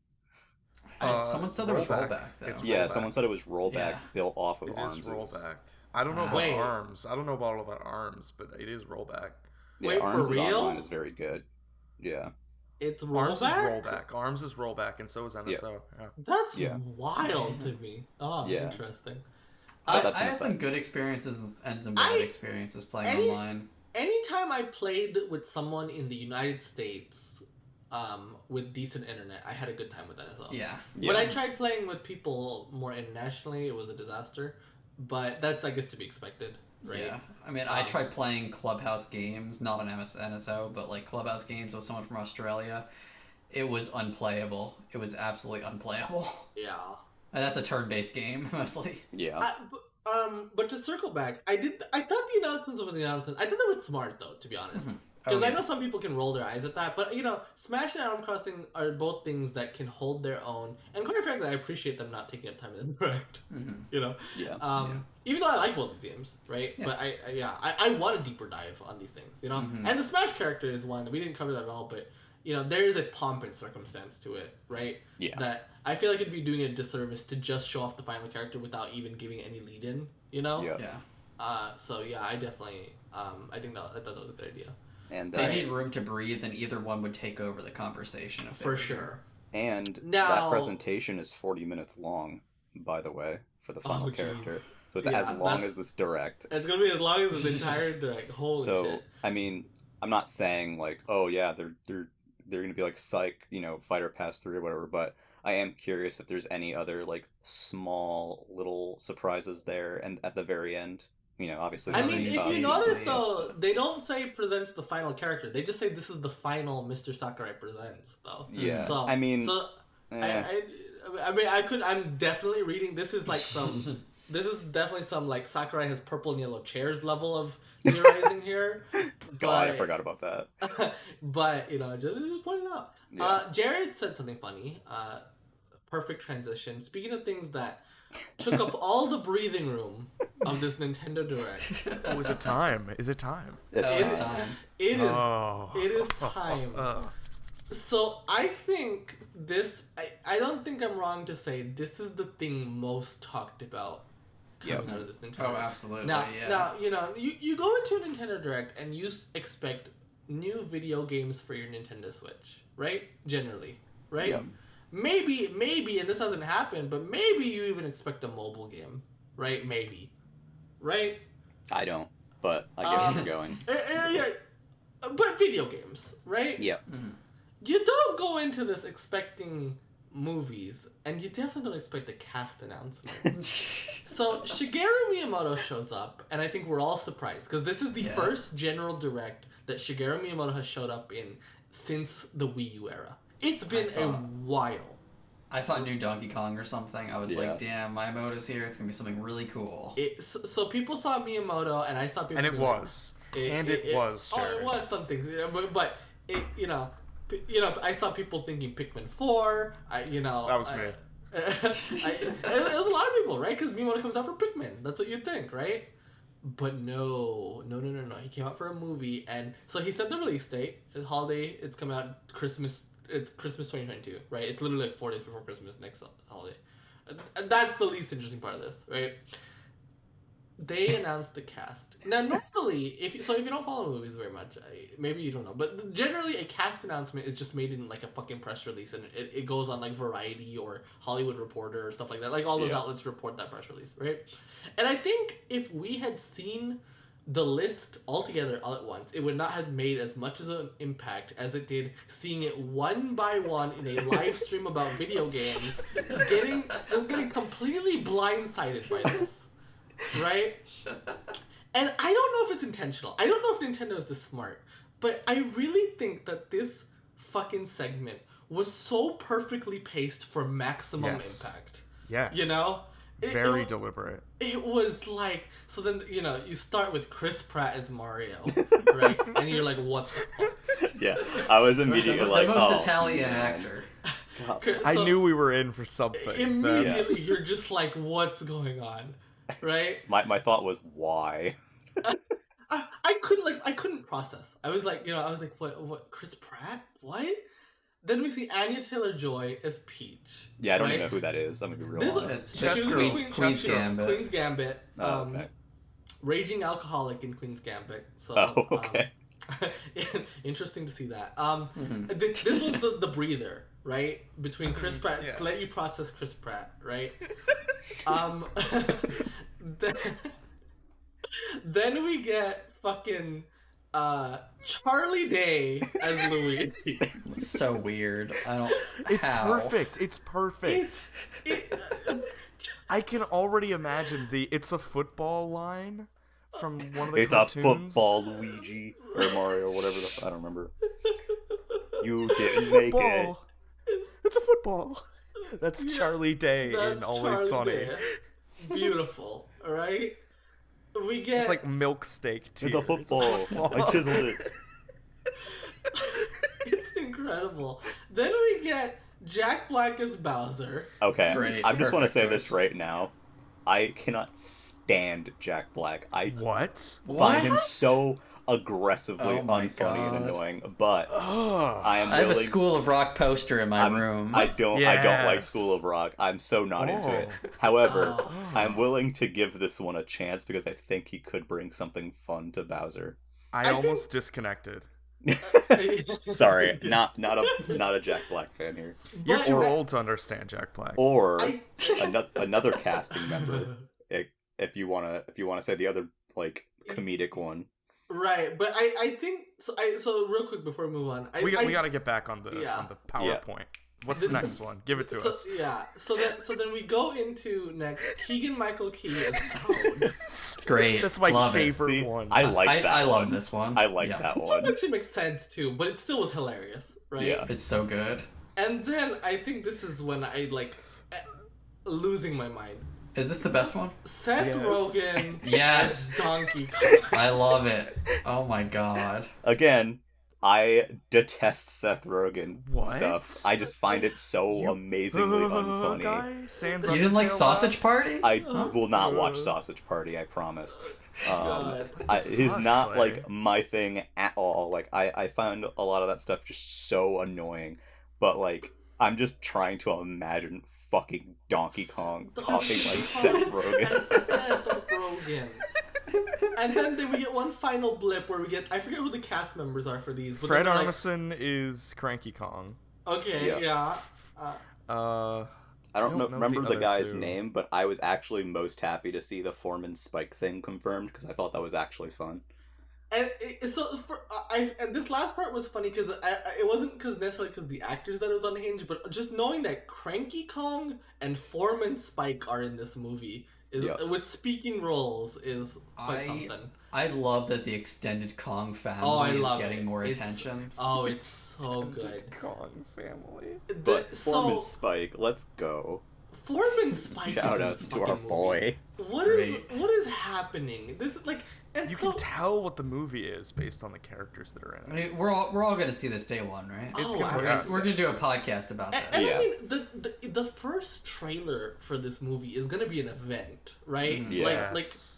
Someone said there was rollback, though. It's Yeah, rollback. someone said it was rollback Yeah. built off of It is ARMS'. rollback. I don't know about Wait. ARMS. I don't know about all that ARMS, but it is rollback. Yeah, Wait, for ARMS' real? online is very good. Yeah. It's ARMS is rollback? rollback. ARMS is rollback, and so is NSO. Yeah. That's Yeah. wild to me. Oh, Yeah. interesting. But that's I an had some aside. good experiences and some bad experiences playing online. Anytime I played with someone in the United States with decent internet, I had a good time with NSO. Yeah. When I tried playing with people more internationally, it was a disaster. But that's, I guess, to be expected, right? Yeah. I mean, I tried playing Clubhouse games, not on NSO, but like Clubhouse games with someone from Australia. It was unplayable. It was absolutely unplayable. Yeah. And that's a turn-based game, mostly. Yeah. But to circle back, I thought the announcements over the announcements, I thought they were smart, though, to be honest. Mhm. Because Oh, I yeah. know some people can roll their eyes at that, but, Smash and Animal Crossing are both things that can hold their own. And quite frankly, I appreciate them not taking up time in the direct, Mhm. Yeah. Yeah. Even though I like both these games, right? Yeah. But I want a deeper dive on these things, Mhm. And the Smash character is one, we didn't cover that at all, but, there is a pomp and circumstance to it, right? Yeah. That I feel like it'd be doing a disservice to just show off the final character without even giving any lead-in, Yeah. Yeah. So yeah, I definitely, I thought that was a good idea. And They need room to breathe, and either one would take over the conversation. If they For were sure. And Now- that presentation is 40 minutes long, by the way, for the final Oh, jeez. character. So it's Yeah, as long as this direct. It's gonna be as long as this entire direct. Holy So shit. I mean, I'm not saying like, oh yeah, they're gonna be like psych, Fighter Pass 3 or whatever, but I am curious if there's any other like small little surprises there and at the very end. Obviously. I Those mean, are if usually you notice days, though, but- they don't say presents the final character. They just say this is the final Mr. Sakurai presents, though. Yeah. So I mean, I mean, I'm definitely reading. This is like some. This is definitely some like Sakurai has purple and yellow chairs level of theorizing here. God, I but- forgot about that. But just point it out. Yeah. Jared said something funny. Perfect transition. Speaking of things that took up all the breathing room of this Nintendo Direct, Oh, is it time? Is it time? It's It's time. time. it is. Oh. It is time. So I think this. I don't think I'm wrong to say this is the thing most talked about coming Yep. out of this Nintendo. Oh, absolutely. Now, yeah. you go into a Nintendo Direct and you expect new video games for your Nintendo Switch, right? Generally, right? Yep. Maybe, and this hasn't happened, but maybe you even expect a mobile game, right? Maybe, right? I don't, but I get where you're going. Yeah, but video games, right? Yeah. You don't go into this expecting movies, and you definitely don't expect a cast announcement. So Shigeru Miyamoto shows up, and I think we're all surprised because this is the Yeah. first general direct that Shigeru Miyamoto has showed up in since the Wii U era. It's been a while. I thought new Donkey Kong or something. I was Yeah. like, damn, Miyamoto's here. It's going to be something really cool. So people saw Miyamoto, and I saw people. And it being like, was. It was, Oh, Jared. it was something. But it, I saw people thinking Pikmin 4. That was me. It was a lot of people, right? Because Miyamoto comes out for Pikmin. That's what you'd think, right? But no. He came out for a movie, and so he set the release date. It's holiday. It's coming out Christmas. It's Christmas 2022, right? It's literally like 4 days before Christmas next holiday. And that's the least interesting part of this, right? They announced the cast. Now, normally, if you don't follow movies very much, maybe you don't know, but generally a cast announcement is just made in like a fucking press release, and it goes on like Variety or Hollywood Reporter or stuff like that. Like all those outlets report that press release, right? And I think if we had seen the list all together all at once, it would not have made as much of an impact as it did seeing it one by one in a live stream about video games, getting completely blindsided by this. Right? And I don't know if it's intentional. I don't know if Nintendo is this smart. But I really think that this fucking segment was so perfectly paced for maximum Yes. impact. Yes. Very deliberate. It was like, so then, you start with Chris Pratt as Mario, right? And you're like, what the fuck? Yeah. I was immediately The like, most oh, Italian man. actor. I So knew we were in for something. immediately, you're just like, what's going on? Right? My thought was, why? I couldn't process. I was like, what, Chris Pratt? What? Then we see Anya Taylor-Joy as Peach. Yeah, I don't right? even know who that is. I'm gonna be real This honest. she was in Queen's Gambit. Queen's Gambit. Okay. Raging alcoholic in Queen's Gambit. So, Oh, okay. Interesting to see that. This was the breather, right? Between Chris Pratt, Yeah. to let you process Chris Pratt, right? Then we get fucking Charlie Day as Louis. It's so weird. I don't. It's how? perfect. It's perfect. I can already imagine the "It's a football" line from one of the It's cartoons. a football, Luigi or Mario, whatever I don't remember. You It's a didn't make it. football. It's a football. That's Charlie Day That's in Always Charlie Sunny. Day. Beautiful, all right? We get It's like milk steak tier. It's a football. I chiseled it. It's incredible. Then we get Jack Black as Bowser. Okay, Great, I just want to perfect say choice. this right now. I cannot stand Jack Black. I What? find him What? so aggressively Oh my unfunny and God. annoying, but Ugh. I am I have a willing. School of Rock poster in my room. I don't like Yes. School of Rock. I'm so not into it. Oh. However, Oh. I'm willing to give this one a chance because I think he could bring something fun to Bowser. I think- almost disconnected. Sorry, not a Jack Black fan here. You're But too I- old to understand Jack Black. Or I- another casting member, if you wanna say the other like comedic one. Right, but I think so. Real quick before we move on, we got to get back on the Yeah. PowerPoint. What's the next one? Give it to us. Yeah, so then we go into next Keegan Michael Key as Toad. Great. That's my Love it. favorite See, one. I like that. I love one. this one. I like Yeah. that Toad one. actually makes sense too, but it still was hilarious, right? Yeah. It's so good. And then I think this is when I losing my mind. Is this the best one? Seth Yes. Rogen Yes. as Donkey Kong. I love it. Oh my god. Again, I detest Seth Rogen What? stuff. I just find it so amazingly unfunny. Guy, Sans You didn't like Undertale Sausage laugh? Party? I will not watch Sausage Party, I promise. God. He's fuck, not Clay? like my thing at all. Like I find a lot of that stuff just so annoying. But like I'm just trying to imagine fucking Donkey Kong talking like Seth Rogen. As Seth Rogen. And then we get one final blip where we get, I forget who the cast members are for these. But Fred then they're Armisen is Cranky Kong. Okay, yeah. I don't know, know remember the the other guy's two. name, but I was actually most happy to see the Foreman Spike thing confirmed because I thought that was actually fun. And and this last part was funny because it wasn't necessarily because the actors that it was unhinged, but just knowing that Cranky Kong and Foreman Spike are in this movie is Yeah. with speaking roles is quite I something. I love that the extended Kong family Oh, I is love getting it. more It's- attention. Oh, it's so good. Kong family. But Foreman So Spike, let's go. Foreman Spike Shout is in out this to fucking our movie. boy. What is Great. what is happening? This and You so can tell what the movie is based on the characters that are in I it. mean, we're all gonna see this day one, right? It's Oh, gonna We're yes. gonna, we're gonna do a podcast about And, that. and Yeah. I mean, the first trailer for this movie is gonna be an event, right? Yeah.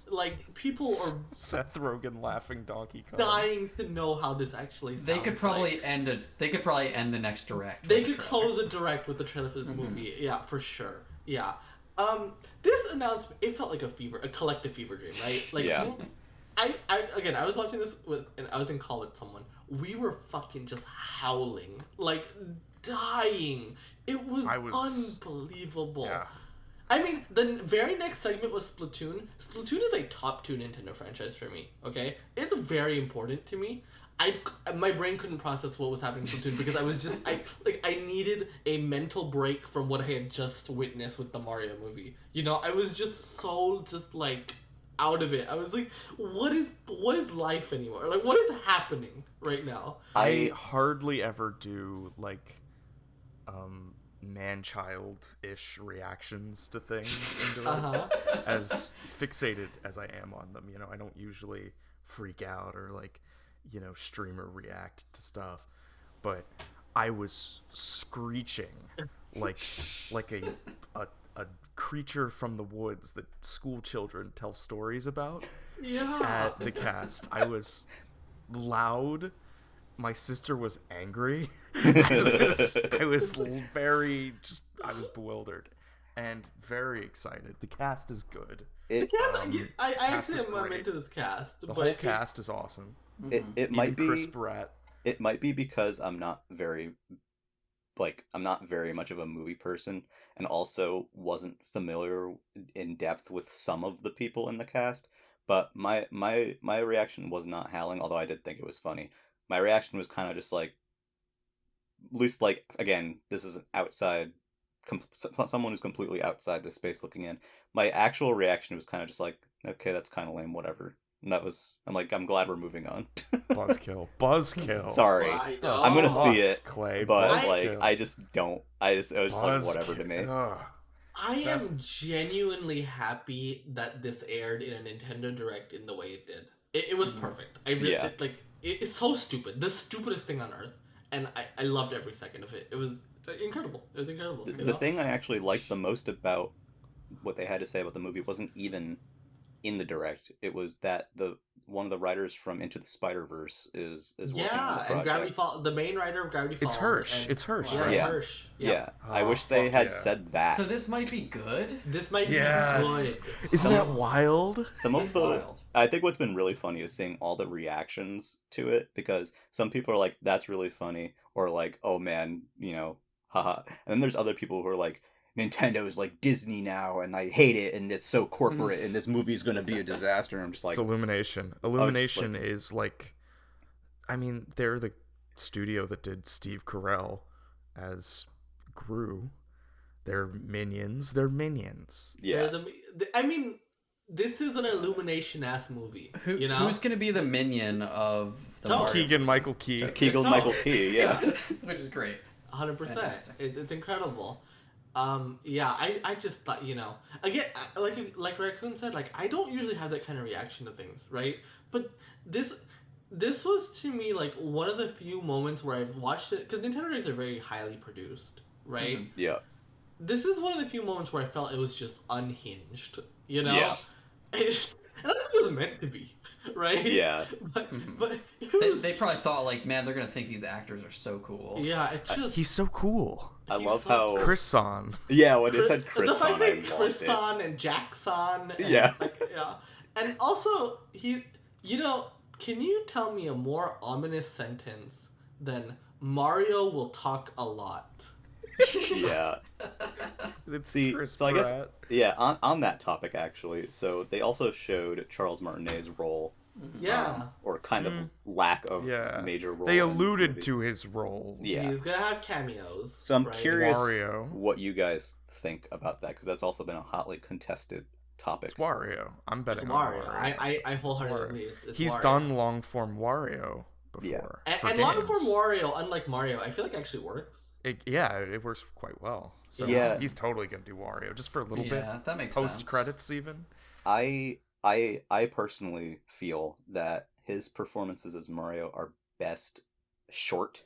Like people are Seth Rogen laughing Donkey Kong. dying to know how this actually sounds. They could probably like. end it. They could probably end the next direct. They with could the trailer. close a direct with the trailer for this movie. Yeah, for sure. Yeah. This announcement, it felt like a collective fever dream, right? Like, Yeah. I was watching this and I was in call with someone. We were fucking just howling, like dying. It was, I was- unbelievable. Yeah. I mean, the very next segment was Splatoon. Splatoon is a top 2 Nintendo franchise for me, okay? It's very important to me. My brain couldn't process what was happening in Splatoon because I was just, I needed a mental break from what I had just witnessed with the Mario movie. You know, I was just so, out of it. I was like, what is life anymore? Like, what is happening right now? I hardly ever do man-child-ish reactions to things in direct. As fixated as I am on them, I don't usually freak out or stream or react to stuff. But I was screeching like a creature from the woods that school children tell stories about Yeah. at the cast. I was loud. My sister was angry. I was I was bewildered and very excited. The cast is good. The It cast, I cast actually is am great. into this cast. The but whole cast is awesome. it Even might be Chris Pratt. it might be because I'm not very much of a movie person, and also wasn't familiar in depth with some of the people in the cast. But my reaction was not howling, although I did think it was funny. My reaction was kind of just like, at least like, again, this is outside, someone who's completely outside the space looking in. My actual reaction was kind of just like, okay, that's kind of lame, whatever. And that was, I'm like, I'm glad we're moving on. Buzzkill. Sorry. I know. I'm gonna see it, Clay, but buzzkill. like, I just don't. It was just like whatever to me. Ugh. I That's- am genuinely happy that this aired in a Nintendo Direct in the way it did. It was perfect. I really Yeah. it's so stupid. The stupidest thing on earth. And I loved every second of it. It was incredible. It was incredible. The thing I actually liked the most about what they had to say about the movie wasn't even in the direct. It was that one of the writers from Into the Spider-Verse is working on the Yeah, project. and Gravity Falls, the main writer of Gravity Falls. It's Hirsch. and- It's Hirsch, Yeah, right? it's Yeah. Hirsch. Yeah, I Oh, wish they fuck had yeah. said that. So this might be good. This might be Yes. good. Isn't Some- that wild? Some It's of the wild. I think what's been really funny is seeing all the reactions to it, because some people are like, that's really funny, or like, oh man, haha. And then there's other people who are like, Nintendo is like Disney now, and I hate it, and it's so corporate, and this movie is going to be a disaster. And I'm just like, It's Illumination. Illumination is like, I mean, they're the studio that did Steve Carell as Gru. They're minions. They're minions. yeah. I mean, this is an Illumination-ass movie. Who's gonna be the minion of the Toad. Mario? Keegan Michael Key. Keegan It's Michael tough. Key, yeah. Which is great. 100%. Fantastic. It's incredible. Yeah, I just thought, again, like Raccoon said, like, I don't usually have that kind of reaction to things, right? But this was, to me, like, one of the few moments where I've watched it, because Nintendo Directs are very highly produced, right? Mhm. Yeah. This is one of the few moments where I felt it was just unhinged, Yeah. And I think it was meant to be, right? Yeah. But it They, was, they probably thought like, man, they're gonna think these actors are so cool. yeah, it just... He's so cool. I he's love so how... cool. Chris Son. Yeah, when they said Chris the fact on, I that loved Chris it. Son and Jack Son. And, Yeah. yeah. And also, can you tell me a more ominous sentence than Mario will talk a lot? Yeah. It's See, Chris so I guess, Pratt. yeah, on that topic, actually, so they also showed Charles Martinet's role, Yeah. or kind of lack of Yeah. major role. They in this alluded movie. to his roles. Yeah. He's gonna have cameos. So I'm right? curious Wario. what you guys think about that, because that's also been a hotly contested topic. It's Wario. I'm It's betting on Wario. Wario. I wholeheartedly. Wario. It's He's Wario. done long form Wario before. Yeah. for And long form games. Wario, unlike Mario, I feel like actually works. It works quite well. So Yeah. he's totally gonna do Wario just for a little bit. Yeah, that makes sense. Post credits even. I personally feel that his performances as Mario are best short,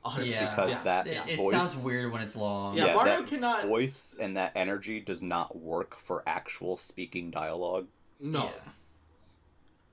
100%. because yeah. that It voice sounds weird when it's long. Yeah, Mario that cannot- voice and that energy does not work for actual speaking dialogue. No. Yeah.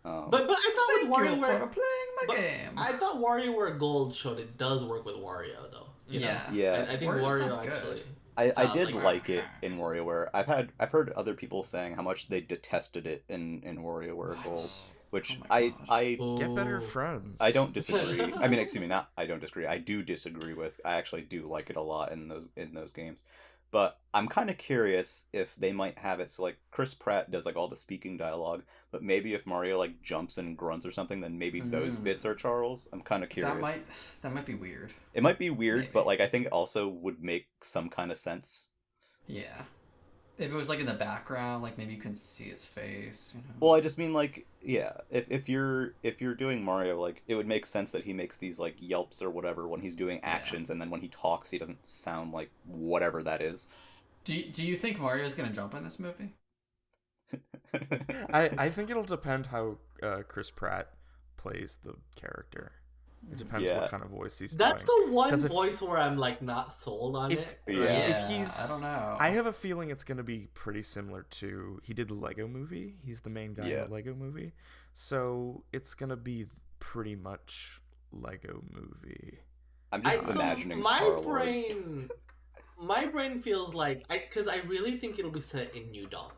But I thought Thank with you WarioWare, for playing my but game. I thought WarioWare Gold showed it does work with Wario though. You know? Yeah. Yeah. I think Wario Wario sounds good. actually. I sound did like- like it in WarioWare. I've heard other people saying how much they detested it in WarioWare What? Gold, which Oh my gosh. I Get better Ooh. friends. I don't disagree. I mean, excuse me, not I don't disagree. I do disagree with. I actually do like it a lot in those games. But I'm kind of curious if they might have it so like Chris Pratt does like all the speaking dialogue, but maybe if Mario like jumps and grunts or something, then maybe those Mm. bits are Charles. I'm kind of curious. That might be weird. It might be weird, Maybe. but like I think it also would make some kind of sense. Yeah. If it was like in the background, like maybe you couldn't see his face. You know? Well, I just mean like yeah, if you're doing Mario, like it would make sense that he makes these like yelps or whatever when he's doing actions, and then when he talks, he doesn't sound like whatever that is. Do you think Mario's gonna jump in this movie? I think it'll depend how Chris Pratt plays the character. It depends what kind of voice he's That's doing. the one voice where I'm like not sold on it. If he's, I don't know. I have a feeling it's gonna be pretty similar to he did the Lego Movie. He's the main guy in the Lego Movie, so it's gonna be pretty much Lego Movie. I'm just imagining Star-Lord. My brain feels like because I really think it'll be set in New Donk,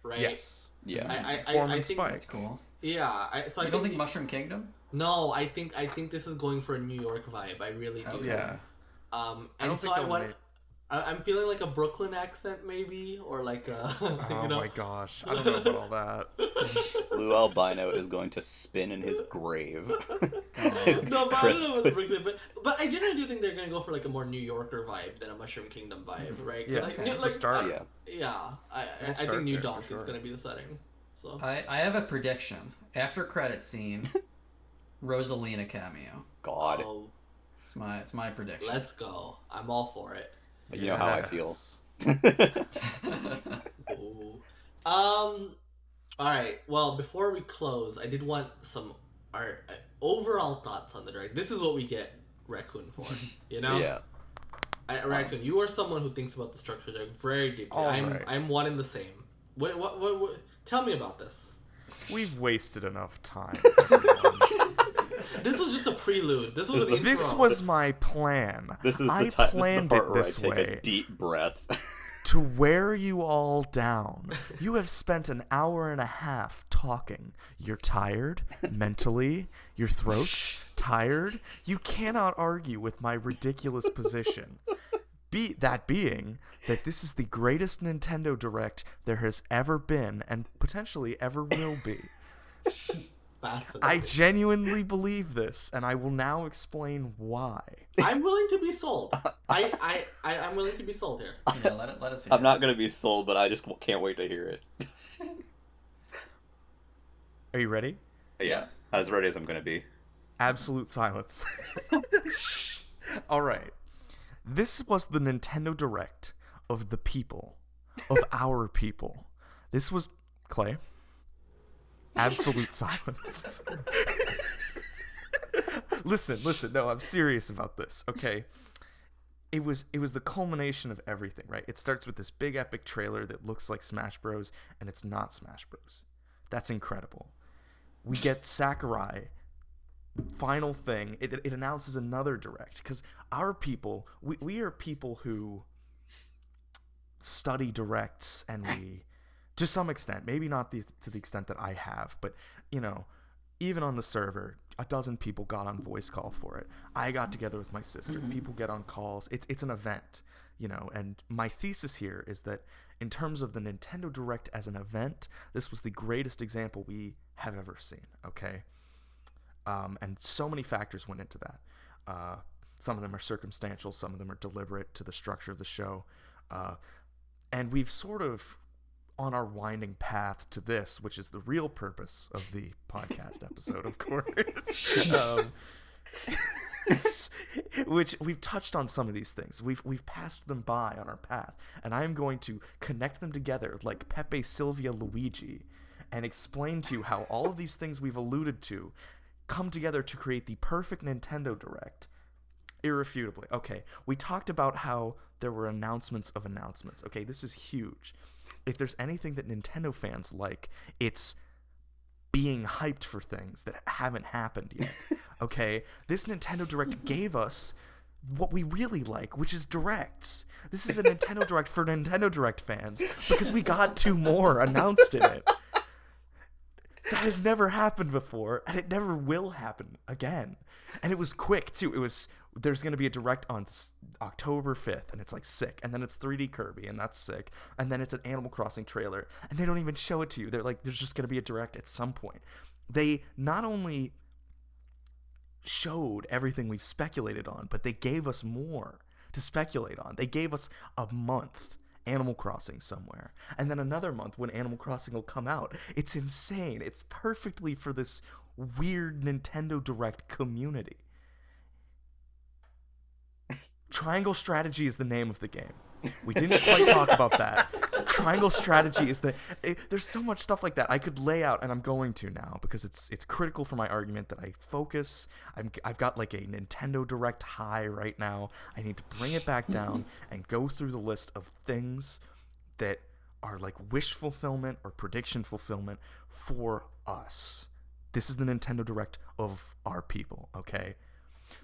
right? Yes. Yeah. I think that's cool. Yeah. So I I don't think Mushroom Kingdom. No, I think this is going for a New York vibe. I really do. Yeah. And so I'm feeling like a Brooklyn accent maybe, or like a. Oh my gosh! I don't know about all that. Blue Albino is going to spin in his grave. No, but I don't know about the Brooklyn, but I generally do think they're gonna go for like a more New Yorker vibe than a Mushroom Kingdom vibe, right? Yeah, like, to start. I think New Donk is gonna be the setting. So I have a prediction. After credit scene, Rosalina cameo. God. Oh, It's my prediction. let's go. I'm all for it. You know how I feel. Ooh. All right. Well, before we close, I did want our overall thoughts on the direct. This is what we get Raccoon for, you know? Yeah. Raccoon, you are someone who thinks about the structure direct very deeply. I'm one and the same. What? Tell me about this. We've wasted enough time. This was just a prelude. This was an intro. This was my plan. This is I the part planned where it I this take way a deep breath. to wear you all down. You have spent an hour and a half talking. You're tired mentally. Your throat's tired. You cannot argue with my ridiculous position. That being that this is the greatest Nintendo Direct there has ever been and potentially ever will be. I genuinely believe this, and I will now explain why. I'm willing to be sold. I'm willing to be sold here. Yeah, let us hear I'm not going to be sold, but I just can't wait to hear it. Are you ready? Yeah, as ready as I'm going to be. Absolute silence. All right. This was the Nintendo Direct of the people, of our people. This was Clay. Absolute silence. Listen. No, I'm serious about this. Okay, it was the culmination of everything, right? It starts with this big epic trailer that looks like Smash Bros, and it's not Smash Bros. That's incredible. We get Sakurai. Final thing, it announces another direct because our people, we are people who study directs, and we, to some extent, maybe not to the extent that I have, but you know, even on the server, a dozen people got on voice call for it. I got together with my sister. People get on calls. It's an event, you know. And my thesis here is that in terms of the Nintendo Direct as an event, this was the greatest example we have ever seen. Okay. And so many factors went into that. Some of them are circumstantial, some of them are deliberate to the structure of the show. And we've sort of, on our winding path to this, which is the real purpose of the podcast episode, of course, which we've touched on some of these things. We've passed them by on our path, and I'm going to connect them together like Pepe, Sylvia, Luigi, and explain to you how all of these things we've alluded to come together to create the perfect Nintendo Direct. Irrefutably. Okay, we talked about how there were announcements of announcements. Okay, this is huge. If there's anything that Nintendo fans like, it's being hyped for things that haven't happened yet. Okay, this Nintendo Direct gave us what we really like, which is directs. This is a Nintendo Direct for Nintendo Direct fans because we got 2 more announced in it. That has never happened before, and it never will happen again. And it was quick, too. There's going to be a direct on October 5th, and it's like sick. And then it's 3D Kirby, and that's sick. And then it's an Animal Crossing trailer, and they don't even show it to you. They're like, there's just going to be a direct at some point. They not only showed everything we've speculated on, but they gave us more to speculate on. They gave us a month. Animal Crossing somewhere, and then another month when Animal Crossing will come out. It's insane. It's perfectly for this weird Nintendo Direct community. Triangle Strategy is the name of the game. We didn't quite talk about that. triangle strategy is there's so much stuff like that I could lay out, and I'm going to now because it's critical for my argument that I focus. I've got like a Nintendo Direct high right now. I need to bring it back down and go through the list of things that are like wish fulfillment or prediction fulfillment for us. This is the Nintendo Direct of our people, okay?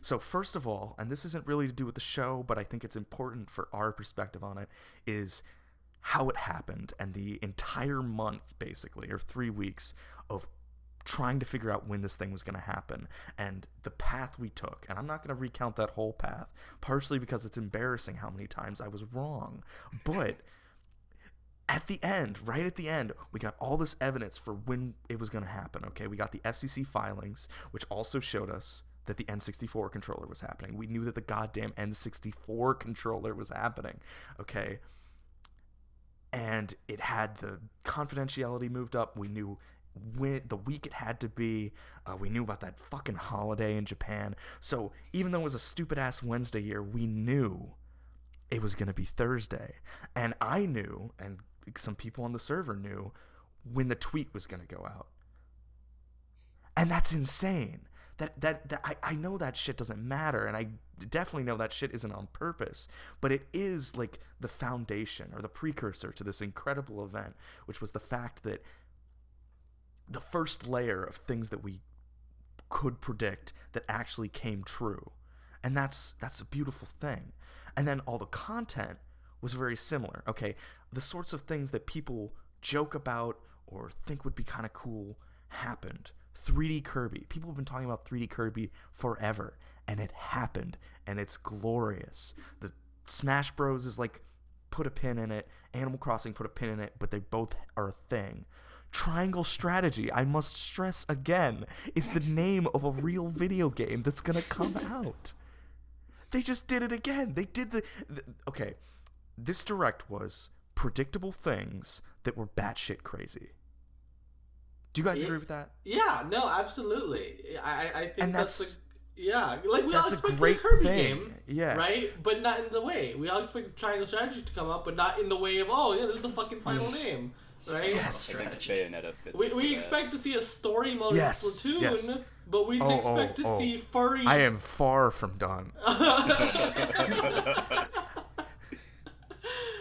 So first of all, and this isn't really to do with the show, but I think it's important for our perspective on it, is how it happened and the entire month, basically, or 3 weeks of trying to figure out when this thing was going to happen and the path we took. And I'm not going to recount that whole path, partially because it's embarrassing how many times I was wrong. But at the end, right at the end, we got all this evidence for when it was going to happen, okay? We got the FCC filings, which also showed us that the N64 controller was happening. We knew that the goddamn N64 controller was happening, okay? And it had the confidentiality moved up. We knew when the week it had to be. We knew about that fucking holiday in Japan. So even though it was a stupid-ass Wednesday year, we knew it was going to be Thursday. And I knew, and some people on the server knew, when the tweet was going to go out. And that's insane. I know that shit doesn't matter, and I definitely know that shit isn't on purpose, but it is like the foundation or the precursor to this incredible event, which was the fact that the first layer of things that we could predict that actually came true. And that's a beautiful thing. And then all the content was very similar. Okay, the sorts of things that people joke about or think would be kind of cool happened. 3D Kirby. People have been talking about 3D Kirby forever, and it happened, and it's glorious. The Smash Bros is like, put a pin in it. Animal Crossing put a pin in it, but they both are a thing. Triangle Strategy, I must stress again, is the name of a real video game that's gonna come out. They just did it again. They did the okay, this Direct was predictable things that were batshit crazy. Do you guys agree with that? Yeah, no, absolutely. I think and that's yeah, like we all that's expect a great a Kirby thing. game, Yes. right? But not in the way. We all expect Triangle Strategy to come up, but not in the way of, oh yeah, this is the fucking final name, right? Yes. I think Bayonetta fits. We expect to see a story mode in Splatoon, but we didn't expect to see furry. I am far from done.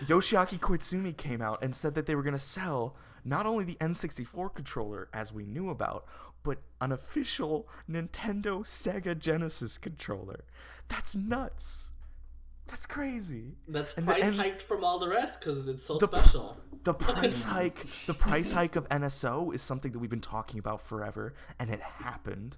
Yoshiaki Koizumi came out and said that they were going to sell not only the N64 controller, as we knew about, but an official Nintendo Sega Genesis controller. That's nuts. That's crazy. That's And price and hiked from all the rest because it's so the- special. The price hike of NSO is something that we've been talking about forever, and it happened.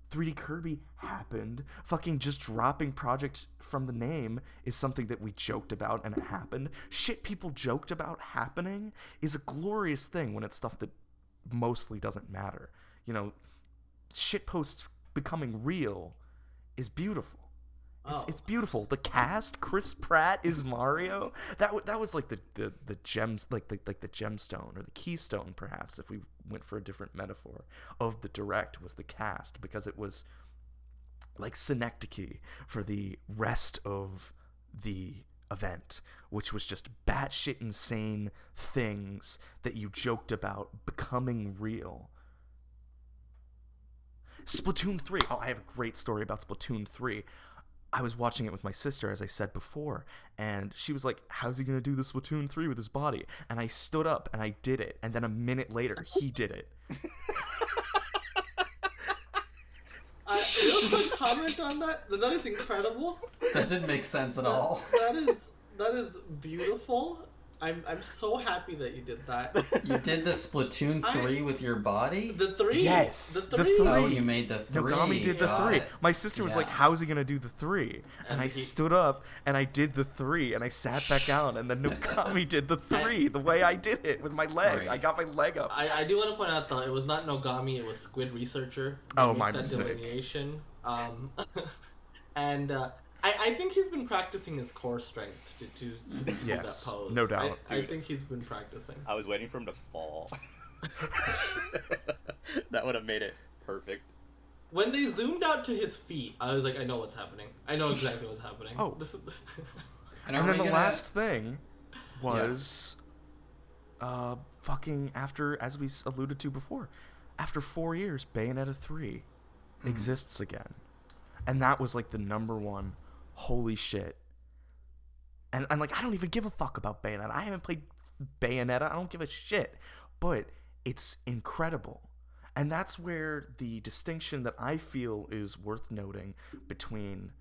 3D Kirby happened. Fucking just dropping Project from the name is something that we joked about, and it happened. Shit people joked about happening is a glorious thing when it's stuff that mostly doesn't matter. You know, shitposts becoming real is beautiful. It's beautiful. The cast, Chris Pratt is Mario. That was like the gems, like the gemstone or the keystone, perhaps, if we went for a different metaphor of the Direct, was the cast, because it was like synecdoche for the rest of the event, which was just batshit insane things that you joked about becoming real. Splatoon 3. Oh, I have a great story about Splatoon 3. I was watching it with my sister, as I said before, and she was like, how's he going to do the Splatoon 3 with his body? And I stood up and I did it, and then a minute later, he did it. Real quick comment on that. That is incredible. That didn't make sense at all. That is beautiful. I'm so happy that you did that. You did the Splatoon 3 with your body? The 3? Yes, The the 3? three. Oh, you made the 3. Nogami did the Got 3. it. My sister was like, Yeah. how's he going to do the 3? And I he- stood up and I did the 3 and I sat back down, and then Nogami did the 3 the way I did it with my leg. Right. I got my leg up. I do want to point out, though, it was not Nogami, it was Squid Researcher. Oh, They my made that mistake. delineation. And I think he's been practicing his core strength to do that Yes, pose. no doubt. I think he's been practicing. I was waiting for him to fall. That would have made it perfect. When they zoomed out to his feet, I was like, I know what's happening. I know exactly what's happening. Oh. This is... And And are then we the gonna- last thing was fucking after, as we alluded to before, after 4 years, Bayonetta 3 exists again. And that was like the number one, holy shit. And I'm like, I don't even give a fuck about Bayonetta. I haven't played Bayonetta. I don't give a shit. But it's incredible. And that's where the distinction that I feel is worth noting between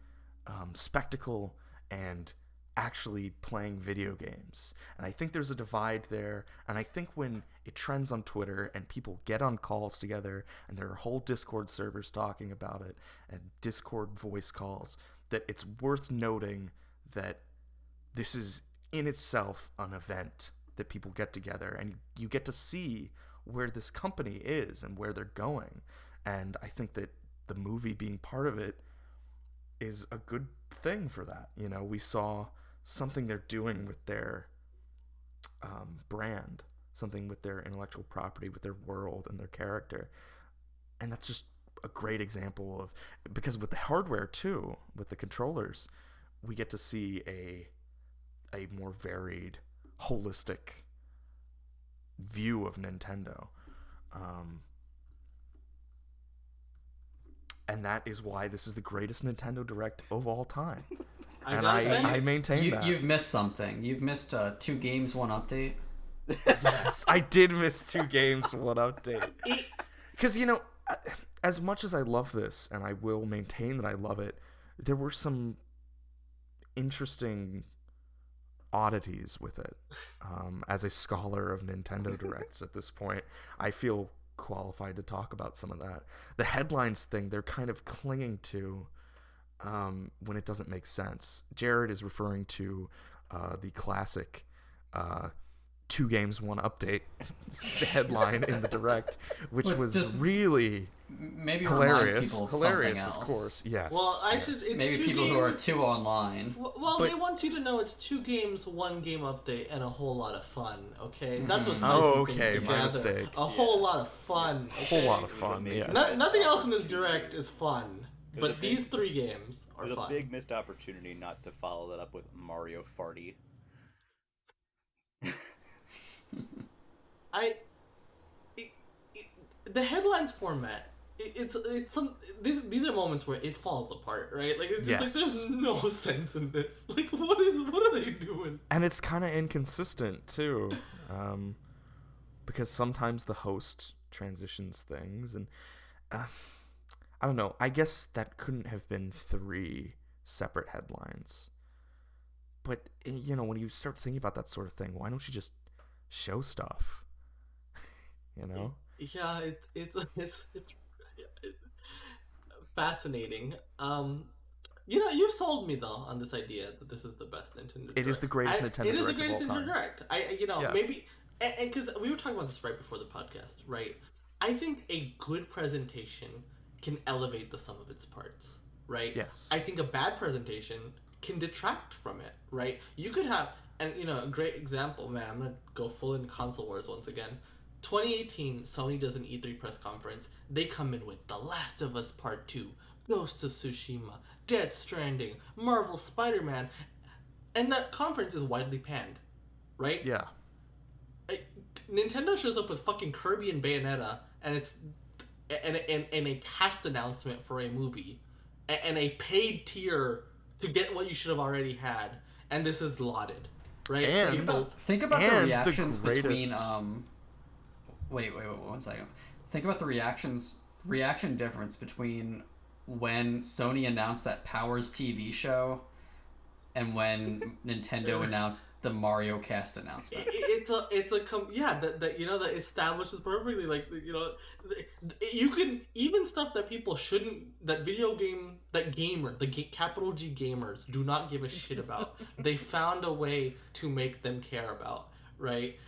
spectacle and actually playing video games. And I think there's a divide there. And I think when it trends on Twitter and people get on calls together and there are whole Discord servers talking about it and Discord voice calls, that it's worth noting that this is in itself an event that people get together and you get to see where this company is and where they're going. And I think that the movie being part of it is a good thing for that. You know, we saw something they're doing with their brand, something with their intellectual property, with their world and their character. And that's just a great example of, because with the hardware too, with the controllers, we get to see a more varied, holistic view of Nintendo. And that is why this is the greatest Nintendo Direct of all time. I maintain that. You've missed something. You've missed 2 games, 1 update. Yes, I did miss 2 games, 1 update. Because, you know, as much as I love this, and I will maintain that I love it, there were some interesting oddities with it. As a scholar of Nintendo Directs at this point, I feel qualified to talk about some of that. The headlines thing, they're kind of clinging to when it doesn't make sense. Jared is referring to the classic 2 games, 1 update headline in the Direct, which was really maybe hilarious. People of Hilarious, something of else. course. Yes. Well, actually, yes. it's maybe 2 people games, who are too online. Well, they want you to know it's 2 games, 1 game update, and a whole lot of fun. Okay, that's what ties these things together. My mistake. A whole lot of fun. A whole lot of fun. Yeah. Nothing else in this Direct is fun, but these 3 games are There's fun. a big missed opportunity not to follow that up with Mario Farty. The headlines format. It's some these are moments where it falls apart, right? Like it's just like there's no sense in this. Like what are they doing? And it's kind of inconsistent too, because sometimes the host transitions things, and I don't know. I guess that couldn't have been 3 separate headlines. But you know, when you start thinking about that sort of thing, why don't you just show stuff? You know? Yeah, it's fascinating. You know, you sold me though on this idea that this is the best Nintendo Direct. It is the greatest Nintendo Direct. It is the greatest of all Nintendo time. Direct. Maybe, and because we were talking about this right before the podcast, right? I think a good presentation can elevate the sum of its parts, right? Yes. I think a bad presentation can detract from it, right? You could have, and you know, a great example, man. I'm gonna go full in console wars once again. 2018, Sony does an E3 press conference. They come in with The Last of Us Part 2, Ghost of Tsushima, Dead Stranding, Marvel Spider-Man, and that conference is widely panned, right? Yeah. Nintendo shows up with fucking Kirby and Bayonetta, and it's and a cast announcement for a movie, and a paid tier to get what you should have already had, and this is lauded, right? And think about the and reactions the between Wait, 1 second. Think about the reaction difference between when Sony announced that Powers TV show and when Nintendo announced the Mario Cast announcement. That you know, that establishes perfectly, like, you know, you can, even stuff that people shouldn't, that capital G gamers do not give a shit about, they found a way to make them care about, right?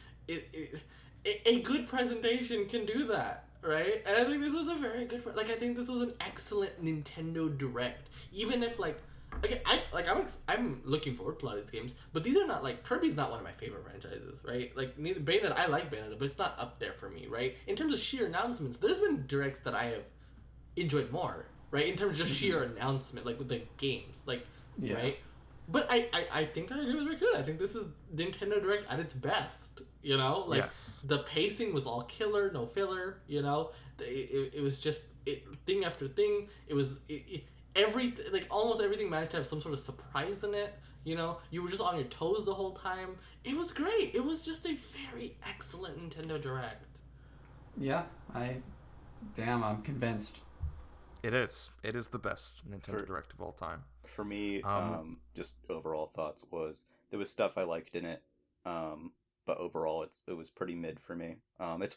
A good presentation can do that, right? And I think this was a very good, I think this was an excellent Nintendo Direct. Even if I'm looking forward to a lot of these games, but these are not, like, Kirby's not one of my favorite franchises, right? Like, neither Bayonetta, I like Bayonetta, but it's not up there for me, right? In terms of sheer announcements, there's been Directs that I have enjoyed more, right? In terms of just sheer announcement, like with the games, like, right? But I think I agree with Raccoon. I think this is Nintendo Direct at its best. You know, like Yes. the pacing was all killer, no filler. You know, it was just thing after thing. It was almost everything managed to have some sort of surprise in it. You know, you were just on your toes the whole time. It was great. It was just a very excellent Nintendo Direct. Yeah, I'm convinced. It is. It is the best Nintendo Direct of all time. For me, just overall thoughts was there was stuff I liked in it, but overall it was pretty mid for me.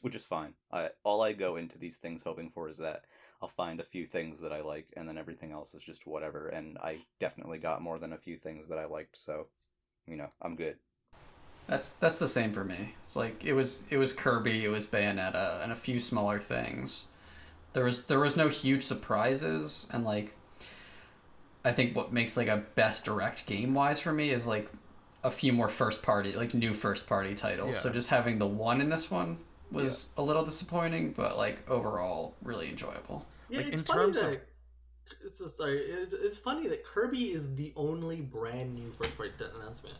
Which is fine. All I go into these things hoping for is that I'll find a few things that I like, and then everything else is just whatever. And I definitely got more than a few things that I liked, so I'm good. That's the same for me. It's like it was Kirby, it was Bayonetta, and a few smaller things. There was no huge surprises, and like I think what makes like a best direct game wise for me is like a few more new first party titles. Yeah. So just having the one in this one was a little disappointing, but like overall really enjoyable. Yeah, Like, it's in funny terms that. of- It's funny that Kirby is the only brand new first party announcement,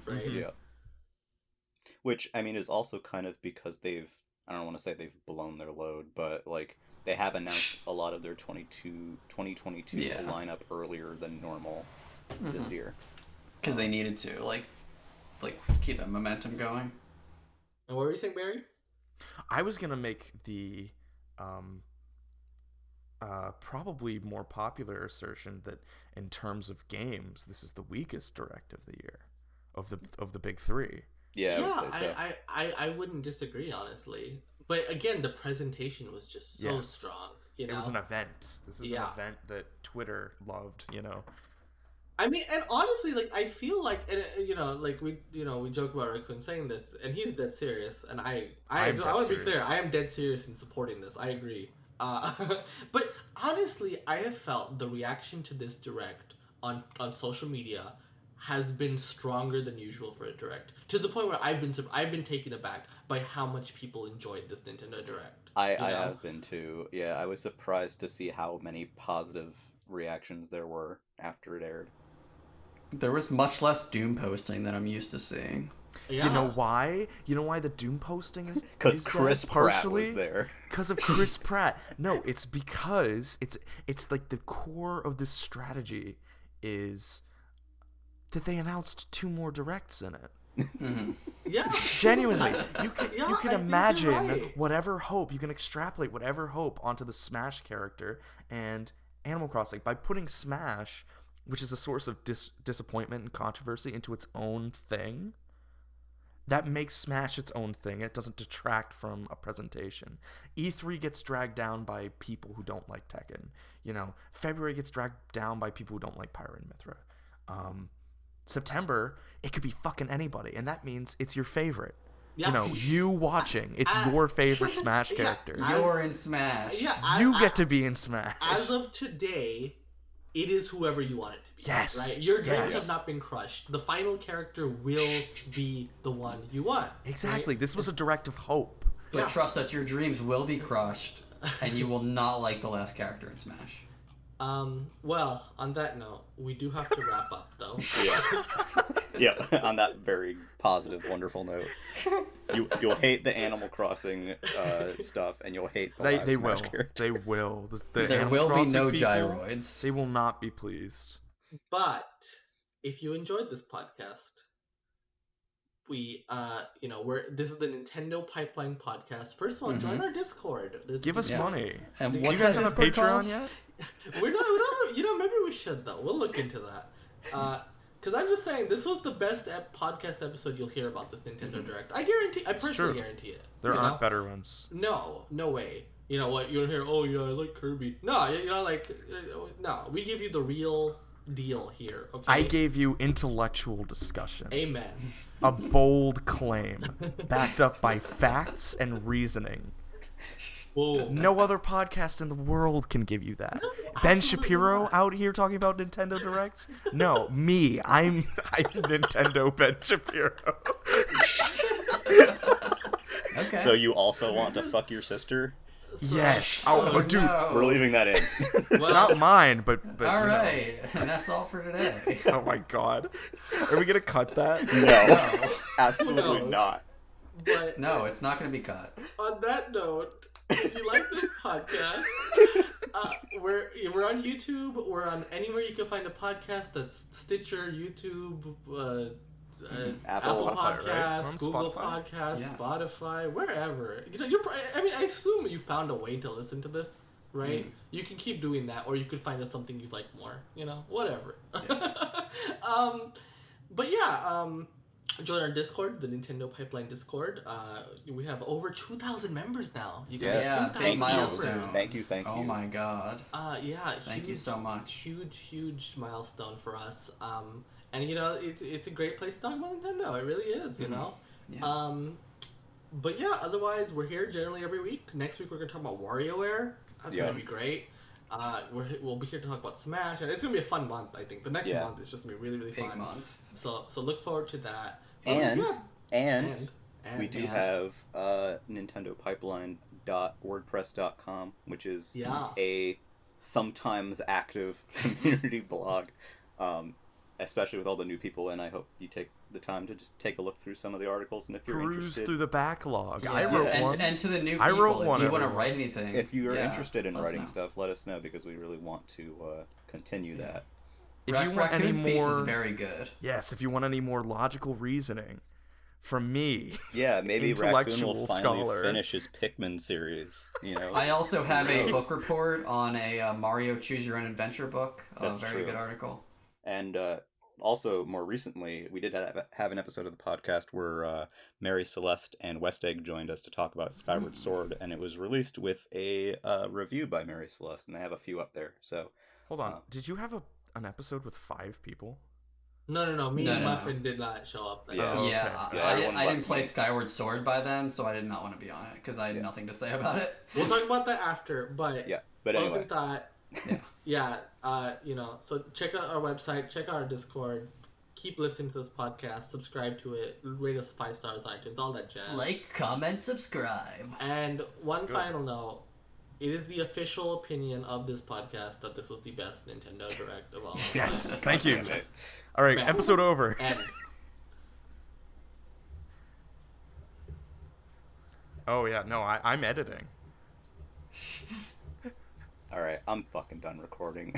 right? Yeah. Which, I mean, is also kind of because I don't want to say they've blown their load, but like they have announced a lot of their 2022 Yeah. lineup earlier than normal this year. Because they needed to like keep that momentum going. And what were you saying, Barry? I was gonna make the probably more popular assertion that in terms of games, this is the weakest direct of the year, of the big three. Yeah, I would say so. I wouldn't disagree, honestly. But again, the presentation was just so Yes. strong. You know? It was an event. This is Yeah. an event that Twitter loved. I mean, and honestly, like I feel like, and like we joke about Raccoon saying this, and he's dead serious, and I want to be clear, I am dead serious in supporting this. I agree. But honestly, I have felt the reaction to this direct on social media has been stronger than usual for a direct, to the point where I've been taken aback by how much people enjoyed this Nintendo Direct. I have been too. Yeah, I was surprised to see how many positive reactions there were after it aired. There was much less Doom posting than I'm used to seeing. Yeah. You know why? You know why the Doom posting is? Because is dead? Chris Pratt was there. Because of Chris Pratt. No, it's because it's like the core of this strategy is that they announced 2 more directs in it. Yeah. Genuinely, you can I think you're imagine right. whatever hope, you can extrapolate whatever hope onto the Smash character and Animal Crossing by putting Smash, which is a source of disappointment and controversy, into its own thing. That makes Smash its own thing. It doesn't detract from a presentation. E3 gets dragged down by people who don't like Tekken. February gets dragged down by people who don't like Pyra and Mithra. September, it could be fucking anybody, and that means it's your favorite. Yeah. You watching, it's your favorite Smash character. You're in Smash. Yeah. You get to be in Smash. As of today, it is whoever you want it to be. Yes. Right? Your dreams Yes. have not been crushed. The final character will be the one you want. Exactly. Right? This was a direct of hope. But Yeah. trust us, your dreams will be crushed, and you will not like the last character in Smash. Well, on that note, we do have to wrap up, though. Yeah. Yeah, on that very positive, wonderful note. You'll hate the Animal Crossing stuff, and you'll hate the last They Smash will. character. They will. The There Animal will be Crossing no people, gyroids. They will not be pleased. But if you enjoyed this podcast, we this is the Nintendo Pipeline Podcast. First of all, join our Discord. Give us Yeah. money. And Do you what's guys that have a Discord Patreon called? yet? we don't. Maybe we should though. We'll look into that. Because I'm just saying, this was the best podcast episode you'll hear about this Nintendo Direct. I personally true. guarantee it. There you aren't know? better ones. No way. You know what? You don't hear, oh yeah, I like Kirby. No, no. We give you the real deal here, okay? I gave you intellectual discussion. Amen. A bold claim backed up by facts and reasoning. Whoa. No other podcast in the world can give you that. Ben Shapiro not. out here talking about Nintendo Directs? No, me. I'm Nintendo Ben Shapiro. Okay. So you also want to fuck your sister? Yes. Oh, dude. no. We're leaving that in. Well, Not mine, but All you know. right, and that's all for today. Oh my god. Are we gonna cut that? No, No. absolutely knows? not. but No, it's not going to be cut. on that note, if you like this podcast, we're on YouTube. We're on anywhere you can find a podcast. That's Stitcher, YouTube, Apple Spotify, right? Podcasts, On Google Spotify? Podcasts, Yeah. Spotify, wherever. You know, I assume you found a way to listen to this, right? You can keep doing that, or you could find us something you like more. You know, whatever. But yeah, join our Discord, the Nintendo Pipeline Discord. We have over 2,000 members now. You guys, Yeah, 2,000 big members. milestone. Thank you. Oh my god. Yeah. Thank you so much. Huge milestone for us. And you know, it's a great place to talk about Nintendo. It really is. You know. Yeah. But yeah, otherwise we're here generally every week. Next week we're gonna talk about WarioWare. That's Yeah. gonna be great. We'll be here to talk about Smash, and it's gonna be a fun month. I think the next Yeah. month is just gonna be really Big fun. month. So look forward to that. And Yeah. and we do and. have nintendopipeline.wordpress.com, which is Yeah. a sometimes active community blog, especially with all the new people. And I hope you take the time to just take a look through some of the articles. And if you're Cruise interested, through the backlog. Yeah. I wrote and, one. And to the new people, I wrote if one, you want to everyone. write anything, if you are yeah, interested in let us writing know. stuff, let us know because we really want to continue that. If you want any Raccoon's piece more, is very good. yes, if you want any more logical reasoning from me, Yeah, maybe Raccoon Intellectual will finally scholar. finish his Pikmin series. You know, I also have a knows? book report on a Mario Choose Your Own Adventure book. A That's very true. good article. And also, more recently, we did have an episode of the podcast where Mary Celeste and Westegg joined us to talk about Skyward Sword, and it was released with a review by Mary Celeste, and I have a few up there. So, hold on. Did you have an episode with 5 people? No. Me No, and no. Muffin did not show up. Yeah. Oh, Yeah, okay. Yeah, everyone I didn't left play me. Skyward Sword by then, so I did not want to be on it because I had nothing to say about it. We'll talk about that after. But yeah. But closing anyway, thought. Yeah. You know, so check out our website, check out our Discord, keep listening to this podcast, subscribe to it, rate us 5 stars on iTunes, all that jazz. Like, comment, subscribe. And one good. final note. It is the official opinion of this podcast that this was the best Nintendo Direct of all. Yes, thank you. Okay. All right, Bam. episode over. End. Oh yeah, no, I'm editing. All right, I'm fucking done recording.